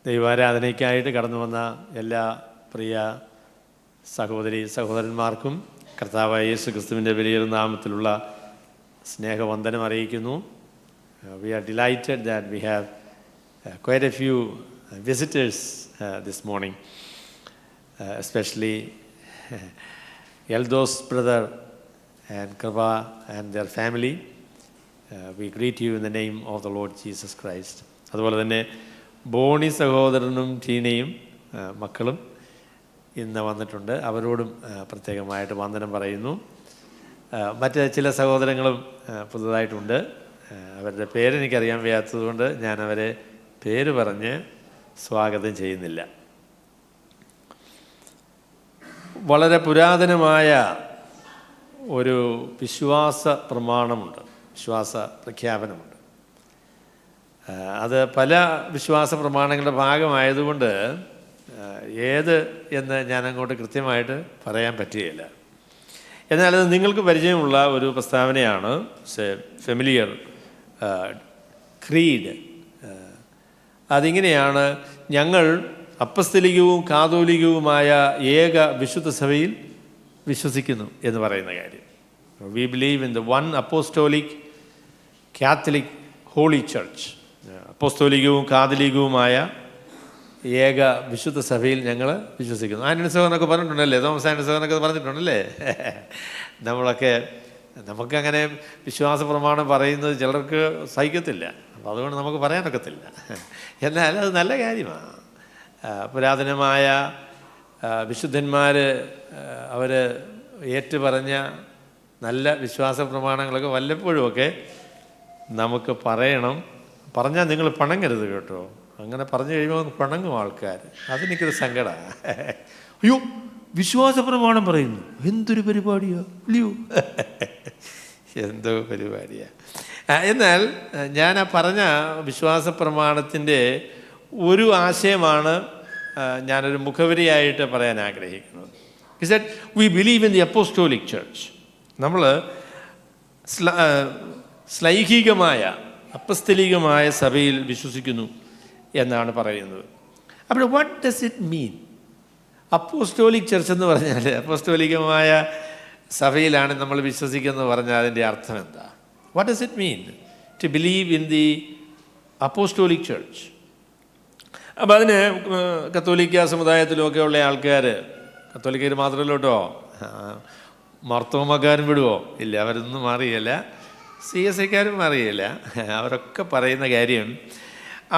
ദൈവാരാധനയ്ക്കായിട്ട് കടന്നു വന്ന എല്ലാ പ്രിയ സഹോദരി സഹോദരന്മാർക്കും കർത്താവായ യേശു ക്രിസ്തുവിൻ്റെ വലിയ നാമത്തിലുള്ള സ്നേഹവന്ദനം അറിയിക്കുന്നു. We are delighted that we have quite a few visitors this morning, especially Eldos brother and Kripa and their family. We greet you in the name of the Lord Jesus Christ. അതുപോലെ തന്നെ ബോണി സഹോദരനും ടീനയും മക്കളും ഇന്ന് വന്നിട്ടുണ്ട്. അവരോടും പ്രത്യേകമായിട്ട് വന്ദനം പറയുന്നു. മറ്റ് ചില സഹോദരങ്ങളും പുതുതായിട്ടുണ്ട്. അവരുടെ പേരെനിക്കറിയാൻ വയ്യാത്തതുകൊണ്ട് ഞാൻ അവരെ പേര് പറഞ്ഞ് സ്വാഗതം ചെയ്യുന്നില്ല. വളരെ പുരാതനമായ ഒരു വിശ്വാസ പ്രമാണമുണ്ട്, വിശ്വാസ പ്രഖ്യാപനമുണ്ട്. അത് പല വിശ്വാസ പ്രമാണങ്ങളുടെ ഭാഗമായതുകൊണ്ട് ഏത് എന്ന് ഞാൻ അങ്ങോട്ട് കൃത്യമായിട്ട് പറയാൻ പറ്റുകയില്ല. എന്നാൽ അത് നിങ്ങൾക്ക് പരിചയമുള്ള ഒരു പ്രസ്താവനയാണ്. Familiar creed. അതിങ്ങനെയാണ്: ഞങ്ങൾ അപ്പസ്തലികവും കാതോലികവുമായ ഏക വിശുദ്ധ സഭയിൽ വിശ്വസിക്കുന്നു എന്ന് പറയുന്ന കാര്യം. We believe in the one apostolic Catholic holy church. അപ്പോസ്തോലികവും കാതലികവുമായ ഏക വിശുദ്ധ സഭയിൽ ഞങ്ങൾ വിശ്വസിക്കുന്നു. ആന്റണി സഹോദരനൊക്കെ പറഞ്ഞിട്ടുണ്ടല്ലേ, തോമസ് ആന്റണി സഹോദരനൊക്കെ പറഞ്ഞിട്ടുണ്ടല്ലേ. നമുക്കങ്ങനെ വിശ്വാസ പ്രമാണം പറയുന്നത് ചിലർക്ക് സഹിക്കത്തില്ല, അപ്പോൾ അതുകൊണ്ട് നമുക്ക് പറയാനൊക്കത്തില്ല. എന്നാൽ അത് നല്ല കാര്യമാണ്. പുരാതനമായ വിശുദ്ധന്മാർ അവർ ഏറ്റുപറഞ്ഞ നല്ല വിശ്വാസ പ്രമാണങ്ങളൊക്കെ വല്ലപ്പോഴുമൊക്കെ നമുക്ക് പറയണം. പറഞ്ഞാൽ നിങ്ങൾ പണങ്ങരുത് കേട്ടോ. അങ്ങനെ പറഞ്ഞു കഴിയുമ്പോൾ പണങ്ങും ആൾക്കാർ. അതെനിക്കൊരു സങ്കടമാണ്. അയ്യോ, വിശ്വാസ പ്രമാണം പറയുന്നു, എന്തൊരു പരിപാടിയാ, ഇല്ലയോ? എന്തോ പരിപാടിയാ. എന്നാൽ ഞാൻ ആ പറഞ്ഞ വിശ്വാസ പ്രമാണത്തിൻ്റെ ഒരു ആശയമാണ് ഞാനൊരു മുഖവരിയായിട്ട് പറയാൻ ആഗ്രഹിക്കുന്നത്. Is that we believe in the apostolic church. നമ്മൾ ശ്ലൈഹികമായ അപ്പസ്തലികമായ സഭയിൽ വിശ്വസിക്കുന്നു എന്നാണ് പറയുന്നത്. അപ്പോൾ what does it mean? Apostolic church എന്ന് പറഞ്ഞാൽ, അപ്പോസ്റ്റോലികമായ സഭയിലാണ് നമ്മൾ വിശ്വസിക്കുന്നത് പറഞ്ഞാൽ അതിൻ്റെ അർത്ഥം എന്താ? What does it mean to believe in the apostolic church? അപ്പോൾ അതിന് കത്തോലിക്ക സമുദായത്തിലുമൊക്കെ ഉള്ള ആൾക്കാർ, കത്തോലിക്കർ മാത്രമല്ല കേട്ടോ, മർത്തോമക്കാരും വിടുവോ? ഇല്ല, അവരൊന്നും മാറിയല്ല. CSIക്കാരും മാറിയില്ല. അവരൊക്കെ പറയുന്ന കാര്യം,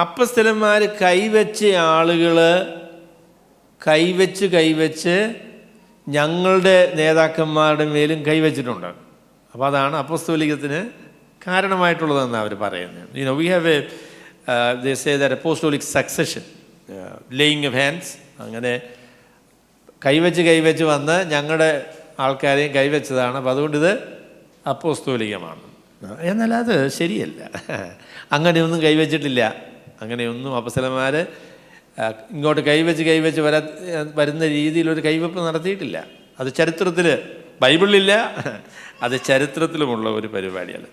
അപ്പസ്തലന്മാർ കൈവച്ച ആളുകൾ കൈവച്ച് ഞങ്ങളുടെ നേതാക്കന്മാരുടെ മേലും കൈവച്ചിട്ടുണ്ട്. അപ്പോൾ അതാണ് അപ്പോസ്തോലികത്തിന് കാരണമായിട്ടുള്ളതെന്നാണ് അവർ പറയുന്നത്. We have they say that apostolic succession, laying of hands, അങ്ങനെ കൈവച്ച് വന്ന് ഞങ്ങളുടെ ആൾക്കാരെയും കൈവച്ചതാണ്. അപ്പോൾ അതുകൊണ്ട് ഇത് അപ്പോസ്തോലികമാണ്. എന്നാൽ അത് ശരിയല്ല. അങ്ങനെയൊന്നും കൈവച്ചിട്ടില്ല. അങ്ങനെയൊന്നും അപ്പോസ്തലന്മാർ ഇങ്ങോട്ട് കൈവച്ച് വരുന്ന രീതിയിലൊരു കൈവെപ്പ് നടത്തിയിട്ടില്ല. അത് ചരിത്രത്തിൽ, ബൈബിളിലില്ല, അത് ചരിത്രത്തിലുമുള്ള ഒരു പരിപാടിയല്ല.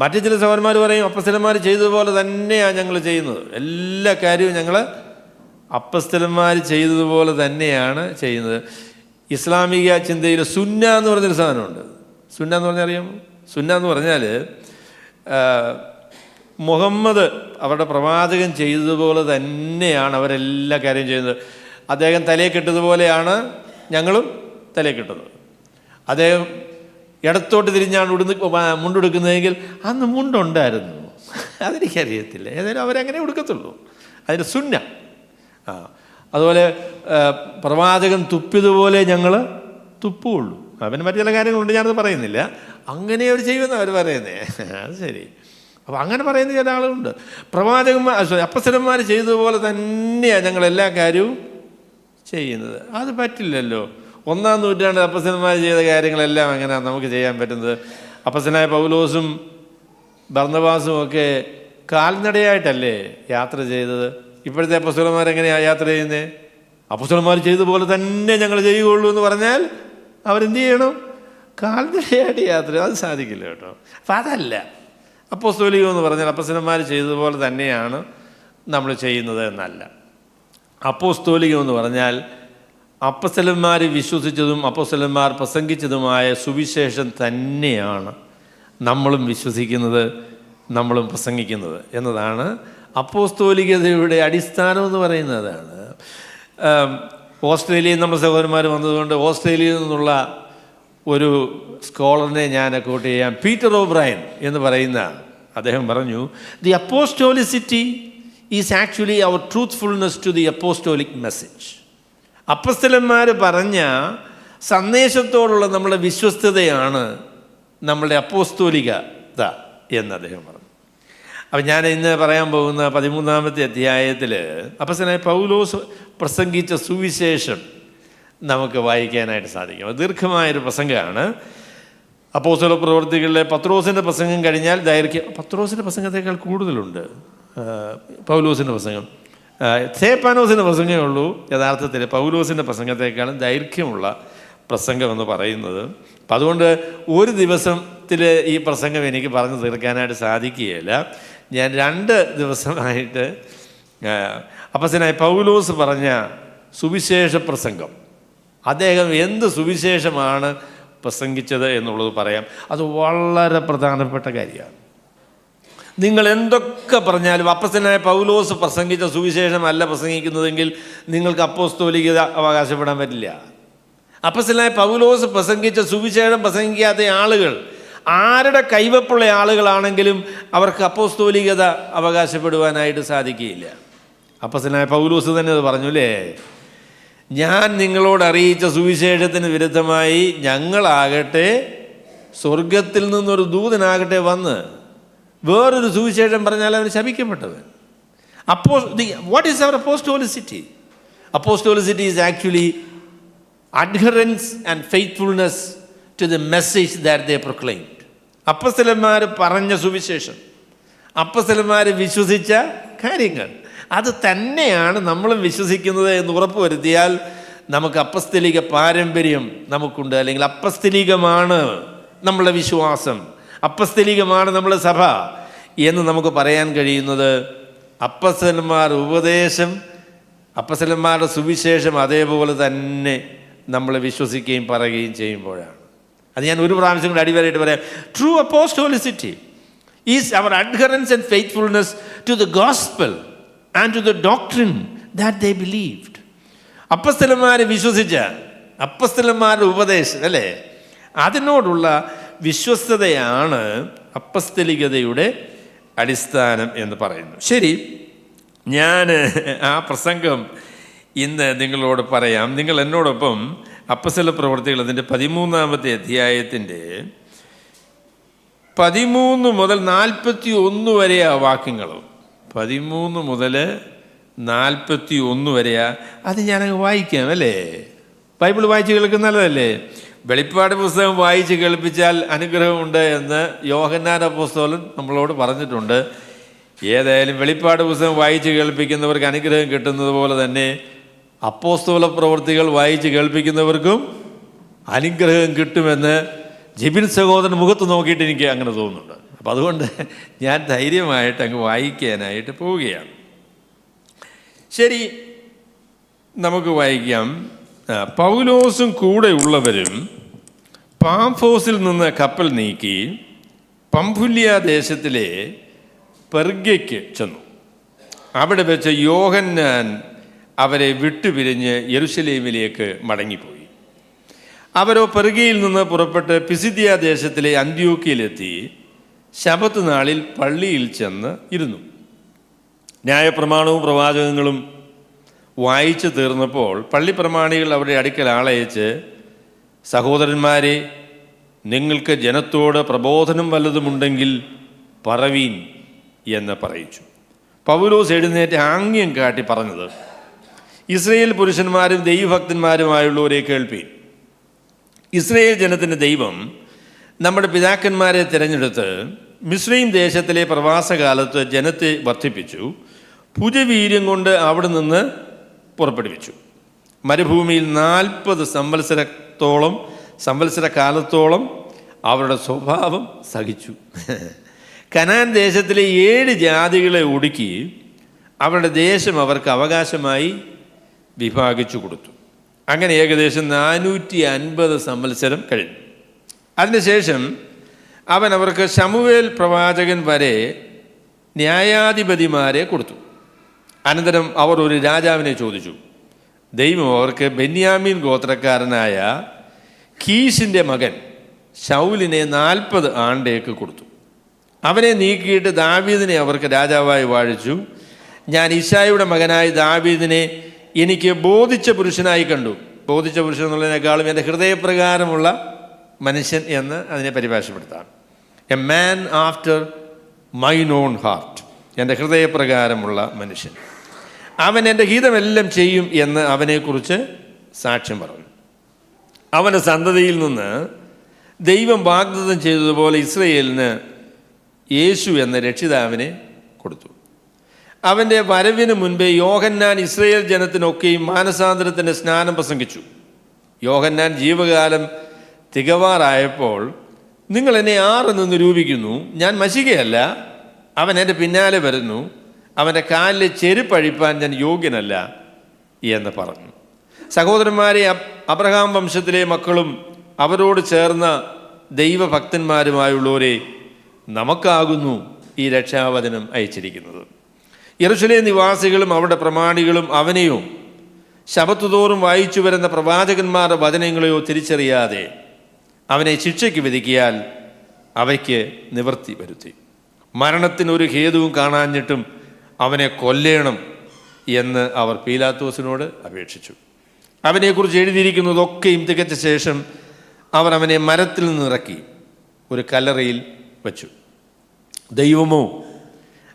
മറ്റു ചില സഹോദരന്മാർ പറയും, അപ്പസ്തലന്മാർ ചെയ്തതുപോലെ തന്നെയാണ് ഞങ്ങൾ ചെയ്യുന്നത്. എല്ലാ കാര്യവും ഞങ്ങൾ അപ്പസ്തലന്മാർ ചെയ്തതുപോലെ തന്നെയാണ് ചെയ്യുന്നത്. ഇസ്ലാമിക ചിന്തയിൽ സുന്ന എന്ന് പറഞ്ഞൊരു സാധനമുണ്ട്. സുന്ന എന്ന് പറഞ്ഞാൽ അറിയാമോ? സുന്ന എന്ന് പറഞ്ഞാൽ മുഹമ്മദ് അവരുടെ പ്രവാചകൻ ചെയ്തതുപോലെ തന്നെയാണ് അവരെല്ലാ കാര്യം ചെയ്യുന്നത്. അദ്ദേഹം തലയെ കെട്ടതുപോലെയാണ് ഞങ്ങളും തലയെ കെട്ടുന്നത്. അദ്ദേഹം ഇടത്തോട്ട് തിരിഞ്ഞാണ് മുണ്ടെടുക്കുന്നതെങ്കിൽ അന്ന് മുണ്ടുണ്ടായിരുന്നു, അതെനിക്കറിയത്തില്ല. ഏതായാലും അവരങ്ങനെ ഉടുക്കത്തുള്ളൂ. അതിൻ്റെ സുന്ന. അതുപോലെ പ്രവാചകൻ തുപ്പിയതുപോലെ ഞങ്ങൾ തുപ്പുള്ളൂ. അവന് മറ്റു ചില കാര്യങ്ങളുണ്ട്, ഞാനത് പറയുന്നില്ല. അങ്ങനെ അവർ ചെയ്യുമെന്ന് അവർ പറയുന്നേ. അത് ശരി. അപ്പോൾ അങ്ങനെ പറയുന്ന ചില ആളുകളുണ്ട്. അപ്പസ്തലന്മാർ ചെയ്തതുപോലെ തന്നെയാണ് ഞങ്ങൾ എല്ലാ കാര്യവും ചെയ്യുന്നത്. അത് പറ്റില്ലല്ലോ. 1-ാം നൂറ്റാണ്ട് അപ്പസ്തലന്മാർ ചെയ്ത കാര്യങ്ങളെല്ലാം എങ്ങനെയാണ് നമുക്ക് ചെയ്യാൻ പറ്റുന്നത്? അപ്പസ്തലനായ പൗലോസും ബർന്നബാസും ഒക്കെ കാൽനടയായിട്ടല്ലേ യാത്ര ചെയ്തത്? ഇപ്പോഴത്തെ അപ്പസ്തലന്മാർ എങ്ങനെയാണ് യാത്ര ചെയ്യുന്നത്? അപ്പസ്തലന്മാർ ചെയ്തതുപോലെ തന്നെ ഞങ്ങൾ ചെയ്യുകയുള്ളൂ എന്ന് പറഞ്ഞാൽ അവരെന്ത് ചെയ്യണം? കാൽനടയായിട്ട് യാത്ര. അത് സാധിക്കില്ല കേട്ടോ. അപ്പം അതല്ല അപ്പോസ്തോലികം എന്ന് പറഞ്ഞാൽ അപ്പസ്തലന്മാർ ചെയ്തതുപോലെ തന്നെയാണ് നമ്മൾ ചെയ്യുന്നത് എന്നല്ല. അപ്പോസ്തോലികം എന്ന് പറഞ്ഞാൽ അപ്പോസ്തലന്മാർ വിശ്വസിച്ചതും അപ്പോസ്തലന്മാർ പ്രസംഗിച്ചതുമായ സുവിശേഷം തന്നെയാണ് നമ്മളും വിശ്വസിക്കുന്നത്, നമ്മളും പ്രസംഗിക്കുന്നത് എന്നതാണ് അപ്പോസ്തോലികതയുടെ അടിസ്ഥാനം എന്ന് പറയുന്നതാണ്. ഓസ്ട്രേലിയയിൽ നമ്മുടെ സഹോദരന്മാർ വന്നതുകൊണ്ട് ഓസ്ട്രേലിയയിൽ നിന്നുള്ള ഒരു സ്കോളറിനെ ഞാൻ കോട്ട് ചെയ്യാം. പീറ്റർ ഓബ്രയൻ എന്ന് പറയുന്ന അദ്ദേഹം പറഞ്ഞു, the apostolicity is actually our truthfulness to the apostolic message. അപ്പോസ്തലന്മാർ പറഞ്ഞ സന്ദേശത്തോടുള്ള നമ്മുടെ വിശ്വസ്തതയാണ് നമ്മളുടെ അപ്പോസ്തോലികത എന്ന് അദ്ദേഹം പറഞ്ഞു. അപ്പം ഞാൻ ഇന്ന് പറയാൻ പോകുന്ന 13-ാമത്തെ അധ്യായത്തിൽ അപ്പോസ്തലനായ പൗലോസ് പ്രസംഗിച്ച സുവിശേഷം നമുക്ക് വായിക്കാനായിട്ട് സാധിക്കും. അത് ദീർഘമായൊരു പ്രസംഗമാണ്. അപ്പോസ്തല പ്രവൃത്തികളിലെ പത്രോസിൻ്റെ പ്രസംഗം കഴിഞ്ഞാൽ ദൈർഘ്യം പത്രോസിൻ്റെ പ്രസംഗത്തേക്കാൾ കൂടുതലുണ്ട് പൗലോസിൻ്റെ പ്രസംഗം. സ്തേഫാനോസിൻ്റെ പ്രസംഗമേ ഉള്ളൂ യഥാർത്ഥത്തിൽ പൗലോസിൻ്റെ പ്രസംഗത്തേക്കാളും ദൈർഘ്യമുള്ള പ്രസംഗം എന്ന് പറയുന്നത്. അപ്പം അതുകൊണ്ട് ഒരു ദിവസത്തിൽ ഈ പ്രസംഗം എനിക്ക് പറഞ്ഞു തീർക്കാനായിട്ട് സാധിക്കുകയില്ല. ഞാൻ 2 ദിവസമായിട്ട് അപ്പോസ്തലനായ പൗലോസ് പറഞ്ഞ സുവിശേഷ പ്രസംഗം, അദ്ദേഹം എന്ത് സുവിശേഷമാണ് പ്രസംഗിച്ചത് എന്നുള്ളത് പറയാം. അത് വളരെ പ്രധാനപ്പെട്ട കാര്യമാണ്. നിങ്ങൾ എന്തൊക്കെ പറഞ്ഞാലും അപ്പോസ്തലനായ പൗലോസ് പ്രസംഗിച്ച സുവിശേഷമല്ല പ്രസംഗിക്കുന്നതെങ്കിൽ നിങ്ങൾക്ക് അപ്പോസ്തോലികത അവകാശപ്പെടാൻ പറ്റില്ല. അപ്പോസ്തലനായ പൗലോസ് പ്രസംഗിച്ച സുവിശേഷം പ്രസംഗിക്കാത്ത ആളുകൾ ആരുടെ കൈവപ്പുള്ള ആളുകളാണെങ്കിലും അവർക്ക് അപ്പോസ്തോലികത അവകാശപ്പെടുവാനായിട്ട് സാധിക്കുകയില്ല. അപ്പോസ്തലനായ പൗലോസ് തന്നെ അത് പറഞ്ഞു അല്ലേ, ഞാൻ നിങ്ങളോട് അറിയിച്ച സുവിശേഷത്തിന് വിരുദ്ധമായി ഞങ്ങളാകട്ടെ സ്വർഗത്തിൽ നിന്നൊരു ദൂതനാകട്ടെ വന്ന് വേറൊരു സുവിശേഷം പറഞ്ഞാൽ അവന് ശപിക്കപ്പെട്ടത്. What is our apostolicity? Apostolicity is actually adherence and faithfulness to the message that they proclaimed. അപ്പോസ്തലന്മാർ പറഞ്ഞ സുവിശേഷം, അപ്പോസ്തലന്മാർ വിശ്വസിച്ച കാര്യങ്ങൾ, അത് തന്നെയാണ് നമ്മളും വിശ്വസിക്കുന്നത് എന്ന് ഉറപ്പുവരുത്തിയാൽ നമുക്ക് അപ്പസ്തലിക പാരമ്പര്യം നമുക്കുണ്ട്. അല്ലെങ്കിൽ അപ്പസ്തലികമാണ് നമ്മളുടെ വിശ്വാസം, അപ്പസ്തലികമാണ് നമ്മുടെ സഭ എന്ന് നമുക്ക് പറയാൻ കഴിയുന്നത് അപ്പോസ്തലന്മാരുടെ ഉപദേശം, അപ്പോസ്തലന്മാരുടെ സുവിശേഷം അതേപോലെ തന്നെ നമ്മൾ വിശ്വസിക്കുകയും പറയുകയും ചെയ്യുമ്പോഴാണ്. അത് ഞാൻ ഒരു പ്രാവശ്യം കൂടി അടിവരായിട്ട് പറയാം. True apostolicity is our adherence and faithfulness to the gospel and to the doctrine that they believed. അപ്പോസ്തലന്മാർ വിശ്വസിച്ച അപ്പോസ്തലന്മാരുടെ ഉപദേശം അല്ലേ, അതിനോടുള്ള വിശ്വസ്തതയാണ് അപ്പസ്തലികതയുടെ അടിസ്ഥാനം എന്ന് പറയുന്നു. ശരി, ഞാൻ ആ പ്രസംഗം ഇന്ന് നിങ്ങളോട് പറയാം. നിങ്ങൾ എന്നോടൊപ്പം അപ്പോസ്തല പ്രവൃത്തികൾ അതിൻ്റെ 13-ാമത്തെ അധ്യായത്തിൻ്റെ 13 മുതൽ 41 വരെയാ വാക്യങ്ങളും. 13 മുതൽ 41 വരെയാ. അത് ഞാനങ്ങ് വായിക്കാം അല്ലേ? ബൈബിൾ വായിച്ച് കേൾക്കുന്നതല്ലേ? വെളിപ്പാട് പുസ്തകം വായിച്ച് കേൾപ്പിച്ചാൽ അനുഗ്രഹമുണ്ട് എന്ന് യോഹന്നാൻ അപ്പോസ്തലൻ നമ്മളോട് പറഞ്ഞിട്ടുണ്ട്. ഏതായാലും വെളിപ്പാട് പുസ്തകം വായിച്ച് കേൾപ്പിക്കുന്നവർക്ക് അനുഗ്രഹം കിട്ടുന്നത് പോലെ തന്നെ അപ്പോസ്തല പ്രവൃത്തികൾ വായിച്ച് കേൾപ്പിക്കുന്നവർക്കും അനുഗ്രഹം കിട്ടുമെന്ന് ജിബിൻ സഹോദരൻ മുഖത്ത് നോക്കിയിട്ട് എനിക്ക് അങ്ങനെ തോന്നുന്നുണ്ട്. അപ്പം അതുകൊണ്ട് ഞാൻ ധൈര്യമായിട്ട് അങ്ങ് വായിക്കാനായിട്ട് പോവുകയാണ്. ശരി, നമുക്ക് വായിക്കാം. പൗലോസും കൂടെ ഉള്ളവരും പാംഫോസിൽ നിന്ന് കപ്പൽ നീക്കി പംഫുല്യ ദേശത്തിലെ പെർഗ്യയ്ക്ക് ചെന്നു. അവിടെ വെച്ച് യോഹന്നാൻ അവരെ വിട്ടുപിരിഞ്ഞ് യെരുശലേമിലേക്ക് മടങ്ങിപ്പോയി. അവരോ പെർഗ്യയിൽ നിന്ന് പുറപ്പെട്ട് പിസിദിയ ദേശത്തിലെ അന്ത്യോക്യയിലെത്തി ശബത്ത് നാളിൽ പള്ളിയിൽ ചെന്ന് ഇരുന്നു. ന്യായപ്രമാണവും പ്രവാചകങ്ങളും വായിച്ചു തീർന്നപ്പോൾ പള്ളിപ്രമാണികൾ അവരുടെ അടുക്കൽ ആളയച്ച്, സഹോദരന്മാരെ, നിങ്ങൾക്ക് ജനത്തോട് പ്രബോധനം വല്ലതുമുണ്ടെങ്കിൽ പറവീൻ എന്ന് പറയിച്ചു. പൗലോസ് എഴുന്നേറ്റ് ആംഗ്യം കാട്ടി പറഞ്ഞത്, ഇസ്രയേൽ പുരുഷന്മാരും ദൈവഭക്തന്മാരുമായുള്ളവരെ കേൾപ്പീൻ. ഇസ്രയേൽ ജനത്തിൻ്റെ ദൈവം നമ്മുടെ പിതാക്കന്മാരെ തിരഞ്ഞെടുത്ത് മിസ്രയീം ദേശത്തിലെ പ്രവാസകാലത്ത് ജനത്തെ വർദ്ധിപ്പിച്ചു. ഭുജവീര്യം കൊണ്ട് അവിടെ നിന്ന് പുറപ്പെടുവിച്ചു. മരുഭൂമിയിൽ 40 സംവത്സരക്കാലത്തോളം അവരുടെ സ്വഭാവം സഹിച്ചു. കനാൻ ദേശത്തിലെ 7 ജാതികളെ ഒടുക്കി അവരുടെ ദേശം അവർക്ക് അവകാശമായി വിഭാഗിച്ചു കൊടുത്തു. അങ്ങനെ ഏകദേശം 450 സംവത്സരം കഴിഞ്ഞു. അതിനുശേഷം അവൻ അവർക്ക് ശമൂവേൽ പ്രവാചകൻ വരെ ന്യായാധിപതിമാരെ കൊടുത്തു. അനന്തരം അവർ ഒരു രാജാവിനെ ചോദിച്ചു. ദൈവം അവർക്ക് ബെന്യാമീൻ ഗോത്രക്കാരനായ കീശിൻ്റെ മകൻ ശൗലിനെ 40 ആണ്ടേക്ക് കൊടുത്തു. അവനെ നീക്കിയിട്ട് ദാവീദിനെ അവർക്ക് രാജാവായി വാഴിച്ചു. ഞാൻ ഇശായിയുടെ മകനായ ദാവീദിനെ എനിക്ക് ബോധിച്ച പുരുഷനായി കണ്ടു. ബോധിച്ച പുരുഷൻ എന്നുള്ളതിനേക്കാളും എൻ്റെ ഹൃദയപ്രകാരമുള്ള മനുഷ്യൻ എന്ന് അതിനെ പരിഭാഷപ്പെടുത്താം. A man after mine own heart, എൻ്റെ ഹൃദയപ്രകാരമുള്ള മനുഷ്യൻ. അവൻ എൻ്റെ ഹിതമെല്ലാം ചെയ്യും എന്ന് അവനെക്കുറിച്ച് സാക്ഷ്യം പറഞ്ഞു. അവൻ്റെ സന്തതിയിൽ നിന്ന് ദൈവം വാഗ്ദത്തം ചെയ്തതുപോലെ ഇസ്രയേലിന് യേശു എന്ന രക്ഷിതാവിനെ കൊടുത്തു. അവൻ്റെ വരവിന് മുൻപേ യോഹന്നാൻ ഇസ്രയേൽ ജനത്തിനൊക്കെയും മാനസാന്തരത്തിൻ്റെ സ്നാനം പ്രസംഗിച്ചു. യോഹന്നാൻ ജീവകാലം തികവാറായപ്പോൾ, നിങ്ങൾ എന്നെ ആരെന്ന് നിരൂപിക്കുന്നു? ഞാൻ മശികയല്ല, അവൻ എൻ്റെ പിന്നാലെ വരുന്നു, അവൻ്റെ കാലിലെ ചെരുപ്പഴിപ്പാൻ ഞാൻ യോഗ്യനല്ല എന്ന് പറഞ്ഞു. സഹോദരന്മാരെ, അബ്രഹാം വംശത്തിലെ മക്കളും അവരോട് ചേർന്ന ദൈവഭക്തന്മാരുമായുള്ളവരെ, നമുക്കാകുന്നു ഈ രക്ഷാവചനം അയച്ചിരിക്കുന്നത്. യെരൂശലേം നിവാസികളും അവരുടെ പ്രമാണികളും അവനെയോ ശബത്ത് തോറും വായിച്ചു വരുന്ന പ്രവാചകന്മാരുടെ വചനങ്ങളെയോ തിരിച്ചറിയാതെ അവനെ ശിക്ഷയ്ക്ക് വിധിക്കിയാൽ അവയ്ക്ക് നിവൃത്തി വരുത്തി. മരണത്തിനൊരു ഹേതുവും കാണാഞ്ഞിട്ടും അവനെ കൊല്ലേണം എന്ന് അവർ പീലാത്തോസിനോട് അപേക്ഷിച്ചു. അവനെക്കുറിച്ച് എഴുതിയിരിക്കുന്നതൊക്കെയും തികച്ച ശേഷം അവർ അവനെ മരത്തിൽ നിന്ന് ഇറക്കി ഒരു കല്ലറയിൽ വച്ചു. ദൈവമോ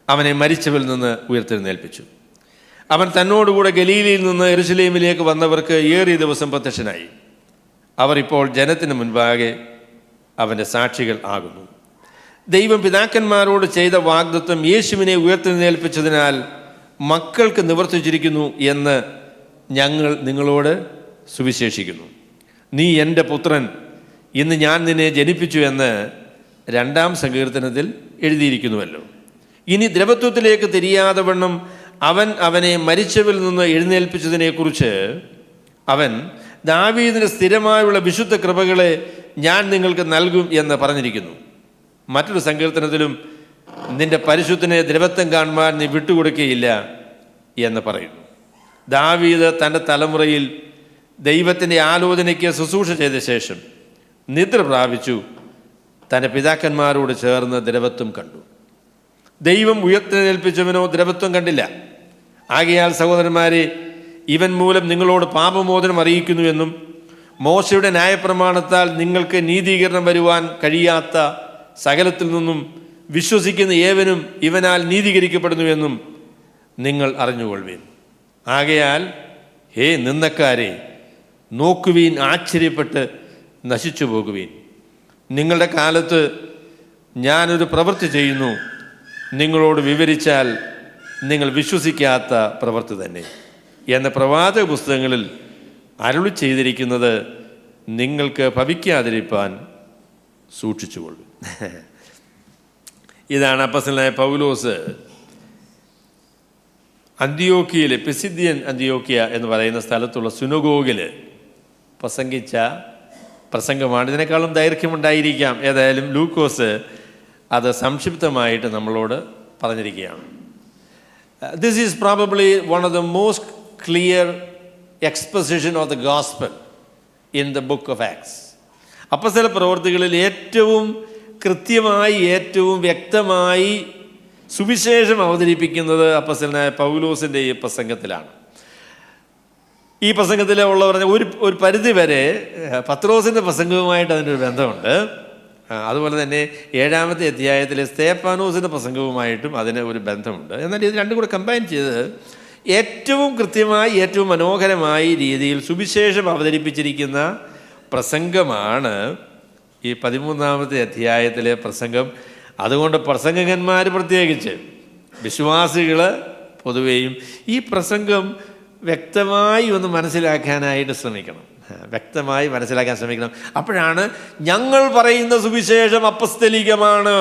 അവനെ മരിച്ചവരിൽ നിന്ന് ഉയർത്തെഴുന്നേൽപ്പിച്ചു. അവൻ തന്നോടുകൂടെ ഗലീലയിൽ നിന്ന് യെരൂശലേമിലേക്ക് വന്നവർക്ക് ഏറിയ ദിവസം പ്രത്യക്ഷനായി. അവർ ഇപ്പോൾ ജനത്തിന് മുൻപാകെ അവൻ്റെ സാക്ഷികൾ ആകുന്നു. ദൈവം പിതാക്കന്മാരോട് ചെയ്ത വാഗ്ദത്തം യേശുവിനെ ഉയർത്തെഴുന്നേൽപ്പിച്ചതിനാൽ മക്കൾക്ക് നിവർത്തിച്ചിരിക്കുന്നു എന്ന് ഞങ്ങൾ നിങ്ങളോട് സുവിശേഷിക്കുന്നു. നീ എൻ്റെ പുത്രൻ, ഇന്ന് ഞാൻ നിന്നെ ജനിപ്പിച്ചു എന്ന് 2-ാം സങ്കീർത്തനത്തിൽ എഴുതിയിരിക്കുന്നുവല്ലോ. ഇനി ദ്രവത്വത്തിലേക്ക് തിരിയാതെ വണ്ണം അവൻ അവനെ മരിച്ചവരിൽ നിന്ന് എഴുന്നേൽപ്പിച്ചതിനെക്കുറിച്ച് അവൻ ദാവീദിന് സ്ഥിരമായുള്ള വിശുദ്ധ കൃപകളെ ഞാൻ നിങ്ങൾക്ക് നൽകും എന്ന് പറഞ്ഞിരിക്കുന്നു. മറ്റൊരു സങ്കീർത്തനത്തിലും നിന്റെ പരിശുദ്ധനെ ദ്രവത്വം കാണുവാൻ നീ വിട്ടുകൊടുക്കുകയില്ല എന്ന് പറയുന്നു. ദാവീദ് തൻ്റെ തലമുറയിൽ ദൈവത്തിൻ്റെ ആലോചനയ്ക്ക് ശുശ്രൂഷ ചെയ്ത ശേഷം നിദ്ര പ്രാപിച്ചു തൻ്റെ പിതാക്കന്മാരോട് ചേർന്ന് ദ്രവത്വം കണ്ടു. ദൈവം ഉയർത്തെഴുന്നേൽപ്പിച്ചവനോ ദ്രവത്വം കണ്ടില്ല. ആകയാൽ സഹോദരന്മാരെ, ഇവൻ മൂലം നിങ്ങളോട് പാപമോചനം അറിയിക്കുന്നുവെന്നും മോശയുടെ ന്യായപ്രമാണത്താൽ നിങ്ങൾക്ക് നീതീകരണം വരുവാൻ കഴിയാത്ത സകലത്തിൽ നിന്നും വിശ്വസിക്കുന്ന ഏവനും ഇവനാൽ നീതീകരിക്കപ്പെടുന്നുവെന്നും നിങ്ങൾ അറിഞ്ഞുകൊള്ളുവീൻ. ആകയാൽ ഹേ നിന്ദക്കാരെ, നോക്കുവീൻ, ആശ്ചര്യപ്പെട്ട് നശിച്ചു പോകുവീൻ. നിങ്ങളുടെ കാലത്ത് ഞാനൊരു പ്രവൃത്തി ചെയ്യുന്നു, നിങ്ങളോട് വിവരിച്ചാൽ നിങ്ങൾ വിശ്വസിക്കാത്ത പ്രവൃത്തി തന്നെ എന്ന പ്രവാചക പുസ്തകങ്ങളിൽ അരുളി ചെയ്തിരിക്കുന്നത് നിങ്ങൾക്ക് ഭവിക്കാതിരിപ്പാൻ സൂക്ഷിച്ചുകൊള്ളു. ഇതാണ് അപ്പോസ്തലനായ പൗലോസ് അന്ത്യോക്യയിൽ, പിസിദ്യൻ അന്ത്യോക്യ എന്ന് പറയുന്ന സ്ഥലത്തുള്ള സുനഗോഗിൽ പ്രസംഗിച്ച പ്രസംഗമാണ്. ഇതിനേക്കാളും ദൈർഘ്യമുണ്ടായിരിക്കാം. ഏതായാലും ലൂക്കോസ് അത് സംക്ഷിപ്തമായിട്ട് നമ്മളോട് പറഞ്ഞിരിക്കുകയാണ്. This is probably one of the most clear exposition of the gospel in the book of acts. അപ്പോസ്തല പ്രവൃത്തികളിൽ ഏറ്റവും കൃത്യമായി, ഏറ്റവും വ്യക്തമായി സുവിശേഷം അവതരിപ്പിക്കുന്നത് അപ്പോസ്തലനായ പൗലോസിൻ്റെ ഈ പ്രസംഗത്തിലാണ്. ഈ പ്രസംഗത്തിൽ ഉള്ളവർ ഒരു പരിധി വരെ പത്രോസിൻ്റെ പ്രസംഗവുമായിട്ട് അതിനൊരു ബന്ധമുണ്ട്. അതുപോലെ തന്നെ 7-ാമത്തെ അധ്യായത്തിലെ സ്തേഫാനോസിൻ്റെ പ്രസംഗവുമായിട്ടും അതിന് ഒരു ബന്ധമുണ്ട്. എന്നാൽ ഇത് രണ്ടും കൂടെ കമ്പൈൻ ചെയ്ത് ഏറ്റവും കൃത്യമായി, ഏറ്റവും മനോഹരമായി രീതിയിൽ സുവിശേഷം അവതരിപ്പിച്ചിരിക്കുന്ന പ്രസംഗമാണ് ഈ 13-ാമത്തെ അധ്യായത്തിലെ പ്രസംഗം. അതുകൊണ്ട് പ്രസംഗകന്മാർ പ്രത്യേകിച്ച്, വിശ്വാസികൾ പൊതുവേയും ഈ പ്രസംഗം വ്യക്തമായി ഒന്ന് മനസ്സിലാക്കാനായിട്ട് ശ്രമിക്കണം. വ്യക്തമായി മനസ്സിലാക്കാൻ ശ്രമിക്കണം. അപ്പോഴാണ് ഞങ്ങൾ പറയുന്ന സുവിശേഷം അപ്പസ്തലികമാണ്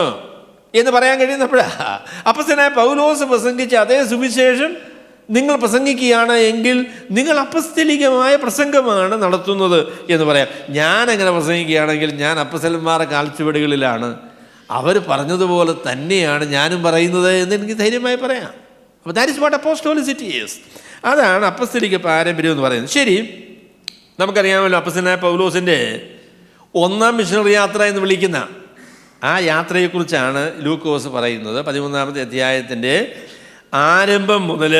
എന്ന് പറയാൻ കഴിയുന്നപ്പോഴാണ്. അപ്പസ്തലനായ പൗലോസ് പ്രസംഗിച്ച അതേ സുവിശേഷം നിങ്ങൾ പ്രസംഗിക്കുകയാണ് എങ്കിൽ നിങ്ങൾ അപ്പസ്തലികമായ പ്രസംഗമാണ് നടത്തുന്നത് എന്ന് പറയാം. ഞാൻ അങ്ങനെ പ്രസംഗിക്കുകയാണെങ്കിൽ ഞാൻ അപ്പസ്തലന്മാരുടെ കാൽച്ചുവടുകളിലാണ്, അവർ പറഞ്ഞതുപോലെ തന്നെയാണ് ഞാനും പറയുന്നത് എന്ന് എനിക്ക് ധൈര്യമായി പറയാം. അപ്പോൾ ദാറ്റ് ഇസ് വാട്ട് അപ്പോസ്റ്റോലിസിറ്റി ഈസ്. അതാണ് അപ്പസ്തലിക പാരമ്പര്യം എന്ന് പറയുന്നത്. ശരി, നമുക്കറിയാമല്ലോ അപ്പസ്തലനായ പൗലോസിൻ്റെ 1ാം മിഷണറി യാത്ര എന്ന് വിളിക്കുന്ന ആ യാത്രയെക്കുറിച്ചാണ് ലൂക്കോസ് പറയുന്നത്. 13ാമത്തെ അധ്യായത്തിൻ്റെ ആരംഭം മുതൽ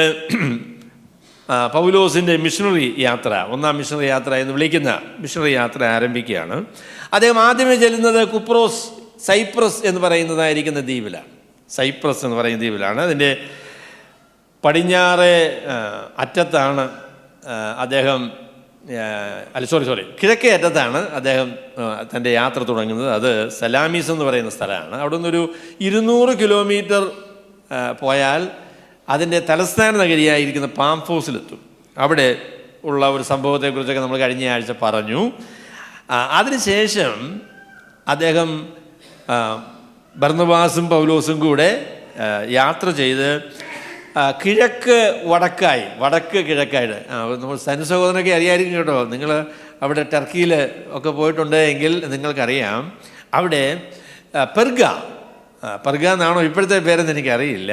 പൗലോസിൻ്റെ മിഷണറി യാത്ര, 1ാം മിഷണറി യാത്ര എന്ന് വിളിക്കുന്ന മിഷണറി യാത്ര ആരംഭിക്കുകയാണ്. അദ്ദേഹം ആദ്യമേ ചെല്ലുന്നത് കുപ്രോസ്, സൈപ്രസ് എന്ന് പറയുന്നതായിരിക്കുന്ന ദ്വീപിലാണ്. സൈപ്രസ് എന്ന് പറയുന്ന ദ്വീപിലാണ്. അതിൻ്റെ പടിഞ്ഞാറേ അറ്റത്താണ് അദ്ദേഹം കിഴക്കേ അറ്റത്താണ് അദ്ദേഹം തൻ്റെ യാത്ര തുടങ്ങുന്നത്. അത് സലാമീസ് എന്ന് പറയുന്ന സ്ഥലമാണ്. അവിടെ നിന്നൊരു 200 കിലോമീറ്റർ പോയാൽ അതിൻ്റെ തലസ്ഥാന നഗരിയായിരിക്കുന്ന പാംഫോസിലെത്തും. അവിടെ ഉള്ള ഒരു സംഭവത്തെക്കുറിച്ചൊക്കെ നമ്മൾ കഴിഞ്ഞ ആഴ്ച പറഞ്ഞു. അതിനുശേഷം അദ്ദേഹം ബർന്നബാസും പൗലോസും കൂടെ യാത്ര ചെയ്ത് വടക്ക് കിഴക്കായിട്ട് നമ്മൾ സനു സഹോദരനൊക്കെ അറിയായിരിക്കും കേട്ടോ. നിങ്ങൾ അവിടെ ടർക്കിയിൽ ഒക്കെ പോയിട്ടുണ്ട് എങ്കിൽ നിങ്ങൾക്കറിയാം, അവിടെ പെർഗ എന്നാണോ ഇപ്പോഴത്തെ പേരെന്ന് എനിക്കറിയില്ല,